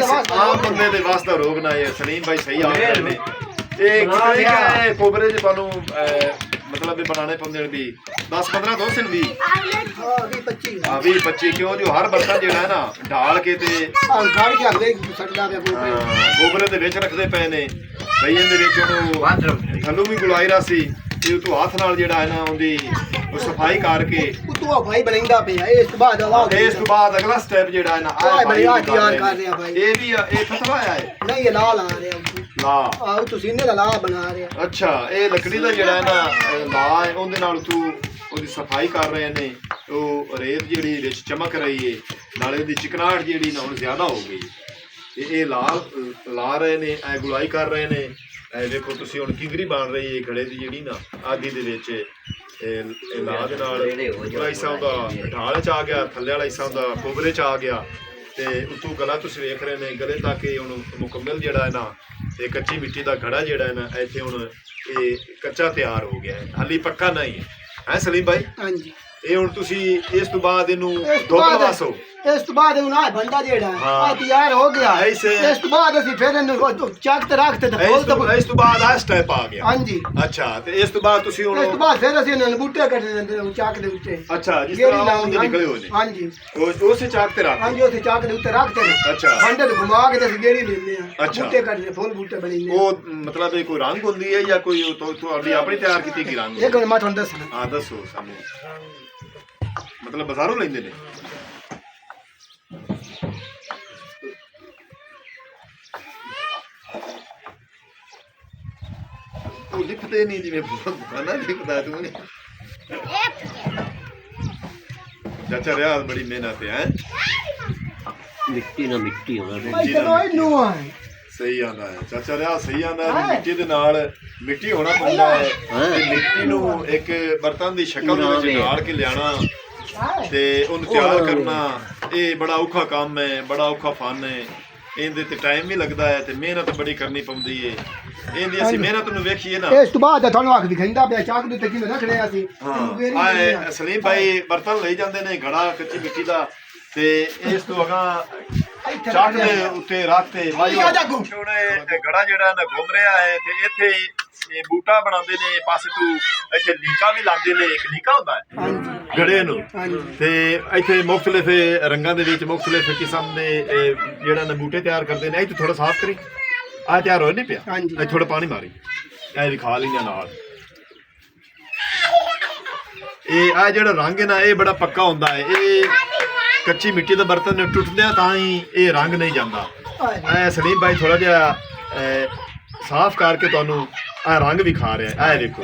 ਦੇ ਵਾਸਤੇ ਰੋਗ ਨਾ ਇਹ ਸਲੀਮ ਭਾਈ ਸਹੀ ਆਖ ਰਹੇ ਨੇ ਇਹ ਕਿਹੜੇ ਕੋਬਰੇ ਦੇ ਤੁਹਾਨੂੰ ਮਤਲਬ ਇਹ ਬਣਾਣੇ ਪੈਂਦੇ ਨੇ ਵੀ 10-15 ਦੋ ਸਿਨ ਵੀ ਹਾਂ 20-25 ਹਾਂ 20-25 ਕਿਉਂ ਜੋ ਹਰ ਬਰਤਨ ਜਿਹੜਾ ਹੈ ਨਾ ਢਾਲ ਕੇ ਤੇ ਗਾੜ ਕੇ ਅੱਗੇ ਸੱਟਦਾ ਪਿਆ ਕੋਬਰੇ ਦੇ ਵਿੱਚ ਰੱਖਦੇ ਪਏ ਨੇ ਕਈ ਇਹਦੇ ਵਿੱਚ ਉਹਨੂੰ ਥੱਲੋਂ ਵੀ ਗੁਲਾਈ ਸੀ ਤੇ ਤੂੰ ਹੱਥ ਨਾਲ ਜਿਹੜਾ ਹੈ ਨਾ ਉਹਦੀ ਸਫਾਈ ਕਰਕੇ ਤੂੰ ਭਾਈ ਬਣਾਉਂਦਾ ਪਿਆ ਇਸ ਤੋਂ ਬਾਅਦ ਅਗਲਾ ਸਟੈਪ ਜਿਹੜਾ ਹੈ ਨਾ ਤਿਆਰ ਕਰ ਰਿਹਾ ਭਾਈ ਇਹ ਵੀ ਇਹ ਫਤਵਾ ਆਇਆ ਹੈ ਨਹੀਂ ਇਹ ਲਾ ਰਿਹਾ ਲਾ ਆਹ ਤੁਸੀਂ ਇਹਨੇ ਦਾ ਲਾ ਬਣਾ ਰਿਹਾ ਅੱਛਾ ਇਹ ਲੱਕੜੀ ਦਾ ਜਿਹੜਾ ਹੈ ਨਾ ਲਾ ਹੈ ਉਹਦੇ ਨਾਲ ਤੂੰ ਉਹਦੀ ਸਫਾਈ ਕਰ ਰਹੇ ਨੇ ਉਹ ਰੇਤ ਜਿਹੜੀ ਵਿੱਚ ਚਮਕ ਰਹੀ ਹੈ ਨਾਲੇ ਦੀ ਚਿਕਨਾਹਟ ਜਿਹੜੀ ਨਾ ਹੁਣ ਜ਼ਿਆਦਾ ਹੋ ਗਈ ਇਹ ਲਾ ਰਹੇ ਨੇ ਇਹ ਗੁਲਾਈ ਕਰ ਰਹੇ ਨੇ ਇਹ ਦੇਖੋ ਤੁਸੀਂ ਹੁਣ ਕਿੰਗਰੀ ਬਣ ਰਹੀ ਹੈ ਘੜੇ ਦੀ ਜਿਹੜੀ ਨਾ ਆਦੀ ਦੇ ਵਿੱਚ ਇਹ ਲਾ ਦੇ ਨਾਲ ਉੱਪਰਲਾ ਹਿੱਸਾ ਉਹਦਾ ਢਾਲ 'ਚ ਆ ਗਿਆ ਥੱਲੇ ਵਾਲਾ ਹਿੱਸਾ ਉਹਦਾ ਕੋਬਰੇ 'ਚ ਆ ਗਿਆ ਤੇ ਉੱਤੋਂ ਗਲਾ ਤੁਸੀਂ ਵੇਖ ਰਹੇ ਨੇ ਗਲੇ ਤੱਕ ਇਹ ਹੁਣ ਮੁਕੰਮਲ ਜਿਹੜਾ ਹੈ ਨਾ ਇਹ ਕੱਚੀ ਮਿੱਟੀ ਦਾ ਘੜਾ ਜਿਹੜਾ ਹੈ ਨਾ ਇੱਥੇ ਹੁਣ ਇਹ ਕੱਚਾ ਤਿਆਰ ਹੋ ਗਿਆ ਹੈ ਹਾਲੀ ਪੱਕਾ ਨਹੀਂ ਹੈ ਸਲੀਮ ਭਾਈ ਹਾਂਜੀ ਇਹ ਹੁਣ ਤੁਸੀਂ ਇਸ ਤੋਂ ਬਾਅਦ ਇਹਨੂੰ ਦੁੱਧ ਲਵਾਸੋ ਇਸ ਤੋਂ ਬਾਅਦ ਹੁਣ ਆ ਬੰਦਾ ਜਿਹੜਾ ਆ ਤਿਆਰ ਹੋ ਗਿਆ ਇਸ ਤੋਂ ਬਾਅਦ ਅਸੀਂ ਫਿਰ ਇਹਨੂੰ ਚੱਕ ਤੇ ਰੱਖਤੇ ਤੇ ਇਸ ਤੋਂ ਬਾਅਦ ਆ ਸਟੈਪ ਆ ਗਿਆ ਹਾਂਜੀ ਅੱਛਾ ਤੇ ਇਸ ਤੋਂ ਬਾਅਦ ਤੁਸੀਂ ਹੁਣ ਇਸ ਤੋਂ ਬਾਅਦ ਫਿਰ ਅਸੀਂ ਇਹਨਾਂ ਨੂੰ ਬੂਟੇ ਕੱਢ ਦਿੰਦੇ ਹਾਂ ਚੱਕ ਦੇ ਉੱਤੇ ਅੱਛਾ ਜਿਸ ਤਰ੍ਹਾਂ ਉਹਦੇ ਨਿਕਲੇ ਹੋਏ ਨੇ ਹਾਂਜੀ ਉਸੇ ਚੱਕ ਤੇ ਰੱਖ ਹਾਂਜੀ ਉਸੇ ਚੱਕ ਦੇ ਉੱਤੇ ਰੱਖਦੇ ਨੇ ਅੱਛਾ ਬੰਦੇ ਨੂੰ ਘੁਮਾ ਕੇ ਤੇ ਅਸੀਂ ਗੇੜੀ ਲੈਂਦੇ ਆ ਅੱਛਾ ਬੂਟੇ ਕੱਢਦੇ ਫੁੱਲ ਬੂਟੇ ਬਣਾਉਂਦੇ ਉਹ ਮਤਲਬ ਇਹ ਕੋਈ ਰੰਗ ਹੁੰਦੀ ਹੈ ਜਾਂ ਕੋਈ ਤੁਹਾਡੀ ਆਪਣੀ ਤਿਆਰ ਕੀਤੀ ਕੀ ਰੰਗ ਇਹ ਕੋਈ ਮੈਂ ਤੁਹਾਨੂੰ ਦੱਸਣਾ ਹਾਂ ਦੱਸੋ ਸਾਨੂੰ ਮਤਲਬ ਬਾਜ਼ਾਰੋਂ ਲੈਂਦੇ ਨੇ ਉਹ ਲਿਖਦੇ ਨਹੀਂ ਜਿਵੇਂ ਬਣਾ ਲਿਖਦਾ ਤੂੰ ਨੇ ਚਾਚਾ ਰਿਆਜ਼ ਬੜੀ ਮਿਹਨਤ ਹੈ मिट्टी ना मिट्टी होना ਭਾਈ ਚਲੋ ਇਹਨੂੰ ਆ ਸਹੀ ਆਂਦਾ ਹੈ ਚਾਚਾ ਰਿਆਜ਼ ਸਹੀ ਆਂਦਾ ਹੈ ਮਿੱਟੀ ਦੇ ਨਾਲ ਮਿੱਟੀ ਹੋਣਾ ਪੈਂਦਾ ਹੈ ਤੇ ਮਿੱਟੀ ਨੂੰ ਇੱਕ ਬਰਤਨ ਦੀ ਸ਼ਕਲ ਦੇ ਵਿੱਚ ਢਾਲ ਕੇ ਲਿਆਣਾ ਤੇ ਉਹਨੂੰ ਤਿਆਰ ਕਰਨਾ ਇਹ ਬੜਾ ਔਖਾ ਕੰਮ ਹੈ ਬੜਾ ਔਖਾ ਫਨ ਹੈ ਇਹਦੇ ਤੇ ਟਾਈਮ ਵੀ ਲੱਗਦਾ ਹੈ ਤੇ ਮਿਹਨਤ ਬੜੀ ਕਰਨੀ ਪੈਂਦੀ ਹੈ ਇਹਦੀ ਅਸੀਂ ਮਿਹਨਤ ਨੂੰ ਵੇਖੀਏ ਨਾ ਇਸ ਤੋਂ ਬਾਅਦ ਤੁਹਾਨੂੰ ਆਖ ਦਿਖਾਉਂਦਾ ਪਿਆ ਚੱਕ ਦੇ ਉੱਤੇ ਕਿਵੇਂ ਰੱਖਣੇ ਅਸੀਂ ਹਾਂ ਆਏ ਸਲੀਮ ਭਾਈ ਬਰਤਨ ਲਈ ਜਾਂਦੇ ਨੇ ਘੜਾ ਕੱਚੀ ਮਿੱਟੀ ਦਾ ਤੇ ਇਸ ਤੋਂ ਅਗਾ ਚੱਕ ਦੇ ਉੱਤੇ ਰੱਖ ਤੇ ਘੜਾ ਜਿਹੜਾ ਨਾ ਘੁੰਮ ਰਿਹਾ ਹੈ ਤੇ ਇੱਥੇ ਇਹ ਬੂਟਾ ਬਣਾਉਂਦੇ ਨੇ ਪਾਸੇ ਤੋਂ ਇੱਥੇ ਲੀਕਾ ਵੀ ਲਾਉਂਦੇ ਨੇ ਇੱਕ ਲੀਕਾ ਹੁੰਦਾ ਹੈ ਘੜੇ ਨੂੰ ਤੇ ਇੱਥੇ ਮੁਖਤਲਿਫ ਰੰਗਾਂ ਦੇ ਵਿੱਚ ਮੁਖਤਲਿਫ ਕਿਸਮ ਦੇ ਜਿਹੜਾ ਨਾ ਬੂਟੇ ਤਿਆਰ ਕਰਦੇ ਨੇ ਇੱਥੇ ਥੋੜਾ ਸਾਫ਼ ਕਰੀ ਆ ਤਿਆਰ ਹੋਏ ਨਹੀਂ ਪਿਆ ਇਹ ਥੋੜਾ ਪਾਣੀ ਮਾਰੀ ਇਹ ਵੀ ਖਾ ਲੈਣਾ ਨਾਲ ਇਹ ਆ ਜਿਹੜਾ ਰੰਗ ਹੈ ਨਾ ਇਹ ਬੜਾ ਪੱਕਾ ਹੁੰਦਾ ਹੈ ਇਹ ਕੱਚੀ ਮਿੱਟੀ ਦਾ ਬਰਤਨ ਟੁੱਟਦਿਆਂ ਤਾਂ ਹੀ ਇਹ ਰੰਗ ਨਹੀਂ ਜਾਂਦਾ ਐ ਸਲੀਮ ਭਾਈ ਥੋੜਾ ਜਿਹਾ ਸਾਫ਼ ਕਰਕੇ ਤੁਹਾਨੂੰ ਆ ਰੰਗ ਵੀ ਖਾ ਰਿਹਾ ਇਹ ਦੇਖੋ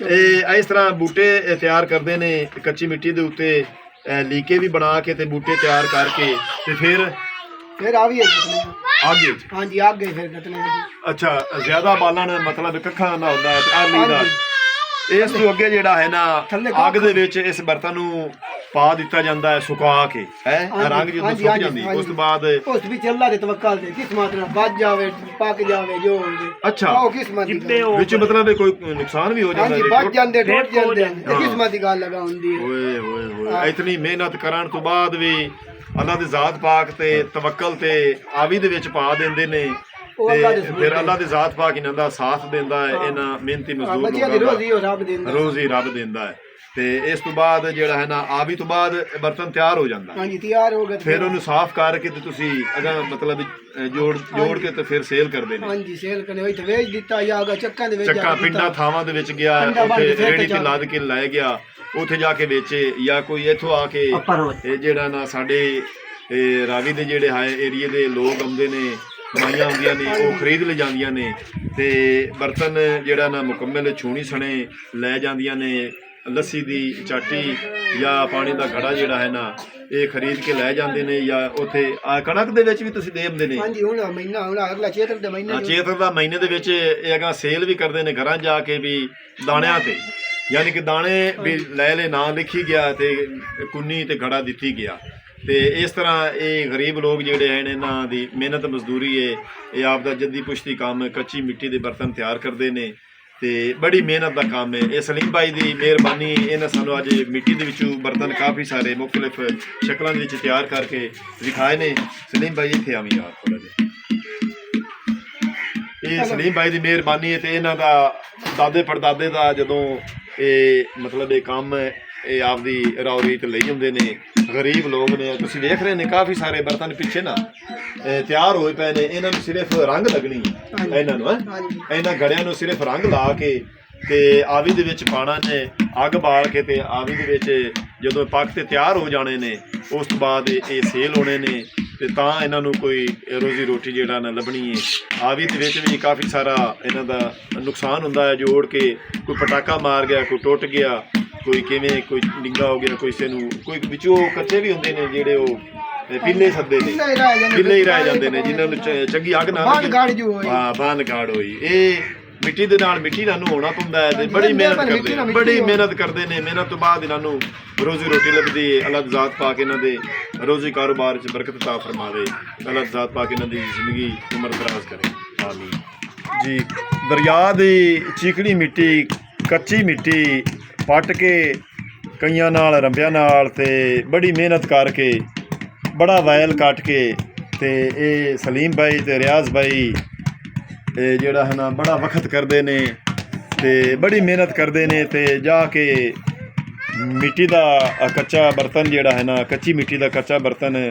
ਇਹ ਇਸ ਤਰ੍ਹਾਂ ਬੂਟੇ ਤਿਆਰ ਕਰਦੇ ਨੇ ਕੱਚੀ ਮਿੱਟੀ ਦੇ ਉੱਤੇ ਲੀਕੇ ਵੀ ਬਣਾ ਕੇ ਤੇ ਬੂਟੇ ਤਿਆਰ ਕਰਕੇ ਤੇ ਫਿਰ ਆ ਵੀ ਆਗੇ ਹਾਂਜੀ ਆਗੇ ਫਿਰ ਕੱਟਣੇ ਅੱਛਾ ਜ਼ਿਆਦਾ ਬਾਲਣ ਮਤਲਬ ਕੱਖਾਂ ਦਾ ਹੁੰਦਾ ਹੈ ਤੇ ਆਲੀ ਦਾ ਇਸ ਤੋਂ ਅੱਗੇ ਜਿਹੜਾ ਹੈ ਨਾ ਅੱਗ ਦੇ ਵਿੱਚ ਇਸ ਬਰਤਨ ਨੂੰ ਪਾ ਦਿੱਤਾ ਜਾਂਦਾ ਹੈ ਸੁਕਾ ਕੇ ਹੈ ਰੰਗ ਜਦੋਂ ਸੁੱਕ ਜਾਂਦੀ ਉਸ ਤੋਂ ਬਾਅਦ ਉਸ ਵਿੱਚ ਅੱਲਾ ਦੇ ਤਵੱਕਲ ਤੇ ਕਿਸਮਤ ਨਾਲ ਵੱਜ ਜਾਵੇ ਪੱਕ ਜਾਵੇ ਜੋ ਹੋਵੇ ਅੱਛਾ ਉਹ ਕਿਸਮਤ ਦੀ ਗੱਲ। ਵਿੱਚ ਮਤਲਬ ਕੋਈ ਨੁਕਸਾਨ ਵੀ ਹੋ ਜਾਂਦਾ ਹਾਂਜੀ ਵੱਜ ਜਾਂਦੇ ਟੁੱਟ ਜਾਂਦੇ ਇਹ ਕਿਸਮਤ ਦੀ ਗੱਲ ਲਗਾ ਹੁੰਦੀ ਹੈ। ਓਏ ਹੋਏ ਹੋਏ ਇਤਨੀ ਮਿਹਨਤ ਕਰਨ ਤੋਂ ਬਾਅਦ ਵੀ ਅੱਲਾ ਦੀ ਜ਼ਾਤ ਪਾਕ ਤੇ ਤਵੱਕਲ ਤੇ ਆਵੀ ਦੇ ਵਿੱਚ ਪਾ ਦਿੰਦੇ ਨੇ ਤੇ ਫਿਰ ਅੱਲਾ ਦੀ ਜ਼ਾਤ ਪਾਕ ਇਹਨਾਂ ਦਾ ਸਾਥ ਦਿੰਦਾ ਹੈ ਇਹਨਾਂ ਮਿਹਨਤੀ ਮਜ਼ਦੂਰ ਲੋਕਾਂ ਦਾ ਰੋਜ਼ੀ ਰੱਬ ਦਿੰਦਾ ਹੈ ਤੇ ਇਸ ਤੋਂ ਬਾਅਦ ਜਿਹੜਾ ਹੈ ਨਾ ਆਵੀ ਤੋਂ ਬਾਅਦ ਬਰਤਨ ਤਿਆਰ ਹੋ ਜਾਂਦਾ ਹਾਂਜੀ ਤਿਆਰ ਹੋ ਗਿਆ ਫਿਰ ਉਹਨੂੰ ਸਾਫ਼ ਕਰਕੇ ਤੇ ਤੁਸੀਂ ਅਗਰ ਮਤਲਬ ਜੋੜ ਕੇ ਤੇ ਫਿਰ ਸੇਲ ਕਰਦੇ ਨੇ ਹਾਂਜੀ ਸੇਲ ਕਰਨੇ ਹੋਈ ਤੇ ਵੇਚ ਦਿੱਤਾ ਜਾਂ ਅਗਾ ਚੱਕਾਂ ਦੇ ਵਿੱਚ ਚੱਕਾ ਪਿੰਡਾਂ ਥਾਵਾਂ ਦੇ ਵਿੱਚ ਗਿਆ ਉੱਥੇ ਰੇੜੀ ਤੇ ਲੱਦ ਕੇ ਲੈ ਗਿਆ ਉੱਥੇ ਜਾ ਕੇ ਵੇਚੇ ਜਾਂ ਕੋਈ ਇੱਥੋਂ ਆ ਕੇ ਇਹ ਜਿਹੜਾ ਨਾ ਸਾਡੇ ਰਾਵੀ ਦੇ ਜਿਹੜੇ ਹੈ ਏਰੀਏ ਦੇ ਲੋਕ ਆਉਂਦੇ ਨੇ ਕਮਾਈਆਂ ਆਉਂਦੀਆਂ ਨੇ ਉਹ ਖਰੀਦ ਲੈ ਜਾਂਦੀਆਂ ਨੇ ਤੇ ਬਰਤਨ ਜਿਹੜਾ ਨਾ ਮੁਕੰਮਲ ਛੂਣੀ ਸਣੇ ਲੈ ਜਾਂਦੀਆਂ ਨੇ ਲੱਸੀ ਦੀ ਚਾਟੀ ਜਾਂ ਪਾਣੀ ਦਾ ਘੜਾ ਜਿਹੜਾ ਹੈ ਨਾ ਇਹ ਖਰੀਦ ਕੇ ਲੈ ਜਾਂਦੇ ਨੇ ਜਾਂ ਉੱਥੇ ਕਣਕ ਦੇ ਵਿੱਚ ਵੀ ਤੁਸੀਂ ਦੇ ਆਉਂਦੇ ਨੇ ਹਾਂਜੀ ਹੁਣ ਮਹੀਨਾ ਹੁਣ ਅਗਲਾ ਚੇਤਕ ਦੇ ਮਹੀਨੇ ਚੇਤਕ ਦਾ ਮਹੀਨੇ ਦੇ ਵਿੱਚ ਇਹ ਅਗਾ ਸੇਲ ਵੀ ਕਰਦੇ ਨੇ ਘਰਾਂ ਜਾ ਕੇ ਵੀ ਦਾਣਿਆਂ ਤੇ ਯਾਨੀ ਕਿ ਦਾਣੇ ਵੀ ਲੈ ਨਾਂ ਲਿਖੀ ਗਿਆ ਤੇ ਕੁੰਨੀ ਤੇ ਘੜਾ ਦਿੱਤੀ ਗਿਆ ਤੇ ਇਸ ਤਰ੍ਹਾਂ ਇਹ ਗਰੀਬ ਲੋਕ ਜਿਹੜੇ ਹਨ ਇਹਨਾਂ ਦੀ ਮਿਹਨਤ ਮਜ਼ਦੂਰੀ ਹੈ ਇਹ ਆਪ ਦਾ ਜੱਦੀ ਪੁਸ਼ਤੀ ਕੰਮ ਕੱਚੀ ਮਿੱਟੀ ਦੇ ਬਰਤਨ ਤਿਆਰ ਕਰਦੇ ਨੇ ਤੇ ਬੜੀ ਮਿਹਨਤ ਦਾ ਕੰਮ ਹੈ ਇਹ ਸਲੀਮ ਭਾਈ ਦੀ ਮਿਹਰਬਾਨੀ ਇਹਨਾਂ ਸਾਨੂੰ ਅੱਜ ਮਿੱਟੀ ਦੇ ਵਿੱਚੋਂ ਬਰਤਨ ਕਾਫੀ ਸਾਰੇ ਮੁਖਤਲਿਫ ਸ਼ਕਲਾਂ ਦੇ ਵਿੱਚ ਤਿਆਰ ਕਰਕੇ ਦਿਖਾਏ ਨੇ ਸਲੀਮ ਭਾਈ ਇੱਥੇ ਆਵੀਂ ਯਾਰ ਥੋੜਾ ਜਿਹਾ ਇਹ ਸਲੀਮ ਭਾਈ ਦੀ ਮਿਹਰਬਾਨੀ ਹੈ ਤੇ ਇਹਨਾਂ ਦਾ ਦਾਦੇ ਪੜਦਾਦੇ ਦਾ ਜਦੋਂ ਇਹ ਮਤਲਬ ਇਹ ਕੰਮ ਇਹ ਆਪਦੀ ਰਾਉ ਰੀਤ ਲਈ ਹੁੰਦੇ ਨੇ ਗਰੀਬ ਲੋਕ ਨੇ ਤੁਸੀਂ ਵੇਖ ਰਹੇ ਨੇ ਕਾਫੀ ਸਾਰੇ ਬਰਤਨ ਪਿੱਛੇ ਨਾ ਤਿਆਰ ਹੋਏ ਪਏ ਨੇ ਇਹਨਾਂ ਨੂੰ ਸਿਰਫ ਰੰਗ ਲੱਗਣੀ ਹੈ ਇਹਨਾਂ ਨੂੰ ਇਹਨਾਂ ਘੜਿਆਂ ਨੂੰ ਸਿਰਫ ਰੰਗ ਲਾ ਕੇ ਤੇ ਆਵੀ ਦੇ ਵਿੱਚ ਪਾਣਾ ਨੇ ਅੱਗ ਬਾਲ ਕੇ ਤੇ ਆਵੀ ਦੇ ਵਿੱਚ ਜਦੋਂ ਪੱਕ ਤੇ ਤਿਆਰ ਹੋ ਜਾਣੇ ਨੇ ਉਸ ਤੋਂ ਬਾਅਦ ਇਹ ਸੇਲ ਹੋਣੇ ਨੇ ਤੇ ਤਾਂ ਇਹਨਾਂ ਨੂੰ ਕੋਈ ਰੋਜ਼ੀ ਰੋਟੀ ਜਿਹੜਾ ਨਾ ਲੱਭਣੀ ਹੈ ਆਵੀ ਦੇ ਵਿੱਚ ਵੀ ਕਾਫੀ ਸਾਰਾ ਇਹਨਾਂ ਦਾ ਨੁਕਸਾਨ ਹੁੰਦਾ ਹੈ ਜੋੜ ਕੇ ਕੋਈ ਪਟਾਕਾ ਮਾਰ ਗਿਆ ਕੋਈ ਟੁੱਟ ਗਿਆ ਕੋਈ ਕਿਵੇਂ ਕੋਈ ਡਿੰਗਾ ਹੋ ਗਿਆ ਕਿਸੇ ਨੂੰ ਕੋਈ ਵਿੱਚੋਂ ਕੱਚੇ ਵੀ ਹੁੰਦੇ ਨੇ ਜਿਹੜੇ ਉਹ ਪਿੱਲੇ ਸੱਦੇ ਨੇ ਪਿੱਲੇ ਹੀ ਰਹਿ ਜਾਂਦੇ ਨੇ ਜਿਨ੍ਹਾਂ ਨੂੰ ਚੰਗੀ ਅੱਗ ਨਾਲ ਬਾਂਧ ਗਾੜ ਹੋਈ ਇਹ ਮਿੱਟੀ ਦੇ ਨਾਲ ਮਿੱਟੀ ਨਾਲ ਹੋਣਾ ਪੈਂਦਾ ਹੈ ਤੇ ਬੜੀ ਮਿਹਨਤ ਕਰਦੇ ਨੇ ਮਿਹਨਤ ਤੋਂ ਬਾਅਦ ਇਹਨਾਂ ਨੂੰ ਰੋਜ਼ੀ ਰੋਟੀ ਲੱਭਦੀ ਹੈ ਅੱਲਾਹ ਦੀ ਜ਼ਾਤ ਪਾ ਕੇ ਇਹਨਾਂ ਦੇ ਰੋਜ਼ੀ ਕਾਰੋਬਾਰ 'ਚ ਬਰਕਤ ਅਤਾ ਫਰਮਾਵੇ ਅੱਲਾਹ ਦੀ ਜ਼ਾਤ ਪਾ ਕੇ ਇਹਨਾਂ ਦੀ ਜ਼ਿੰਦਗੀ ਉਮਰ ਦਰਾਜ਼ ਕਰੇ ਆਮੀਨ ਜੀ ਦਰਿਆ ਦੀ ਚੀਕਣੀ ਮਿੱਟੀ ਕੱਚੀ ਮਿੱਟੀ ਪੱਟ ਕੇ ਕਈਆਂ ਨਾਲ ਰੰਬਿਆਂ ਨਾਲ ਤੇ ਬੜੀ ਮਿਹਨਤ ਕਰਕੇ ਬੜਾ ਵੈਲ ਕੱਟ ਕੇ ਤੇ ਇਹ ਸਲੀਮ ਭਾਈ ਤੇ ਰਿਆਜ਼ ਭਾਈ ਇਹ ਜਿਹੜਾ ਹੈ ਨਾ ਬੜਾ ਵਕਤ ਕਰਦੇ ਨੇ ਤੇ ਬੜੀ ਮਿਹਨਤ ਕਰਦੇ ਨੇ ਤੇ ਜਾ ਕੇ ਮਿੱਟੀ ਦਾ ਕੱਚਾ ਬਰਤਨ ਜਿਹੜਾ ਹੈ ਨਾ ਕੱਚੀ ਮਿੱਟੀ ਦਾ ਕੱਚਾ ਬਰਤਨ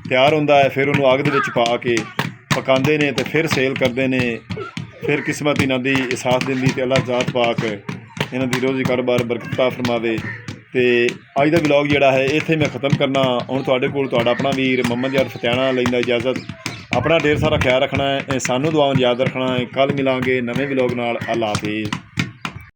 ਤਿਆਰ ਹੁੰਦਾ ਹੈ ਫਿਰ ਉਹਨੂੰ ਅੱਗ ਦੇ ਵਿੱਚ ਪਾ ਕੇ ਪਕਾਉਂਦੇ ਨੇ ਤੇ ਫਿਰ ਸੇਲ ਕਰਦੇ ਨੇ ਫਿਰ ਕਿਸਮਤ ਇਹਨਾਂ ਦੀ ਸਾਥ ਦਿੰਦੀ ਤੇ ਅੱਲਾਹ ਜ਼ਾਤ ਪਾਕ ਇਹਨਾਂ ਦੀ ਰੋਜ਼ੀ ਕਾਰੋਬਾਰ ਬਰਕਤਾਂ ਫਰਮਾਵੇ ਤੇ ਅੱਜ ਦਾ ਵਲੌਗ ਜਿਹੜਾ ਹੈ ਇੱਥੇ ਮੈਂ ਖ਼ਤਮ ਕਰਨਾ ਹੁਣ ਤੁਹਾਡੇ ਕੋਲ ਤੁਹਾਡਾ ਆਪਣਾ ਵੀਰ ਮੁਹੰਮਦ ਯਾਰ ਫਤਿਆਣਾ ਲੈਂਦਾ ਇਜਾਜ਼ਤ ਆਪਣਾ ਢੇਰ ਸਾਰਾ ਖਿਆਲ ਰੱਖਣਾ ਹੈ ਸਾਨੂੰ ਦੁਆਵਾਂ ਯਾਦ ਰੱਖਣਾ ਹੈ ਕੱਲ੍ਹ ਮਿਲਾਂਗੇ ਨਵੇਂ ਵਲੌਗ ਨਾਲ ਅੱਲਾਹ ਹਾਫਿਜ਼।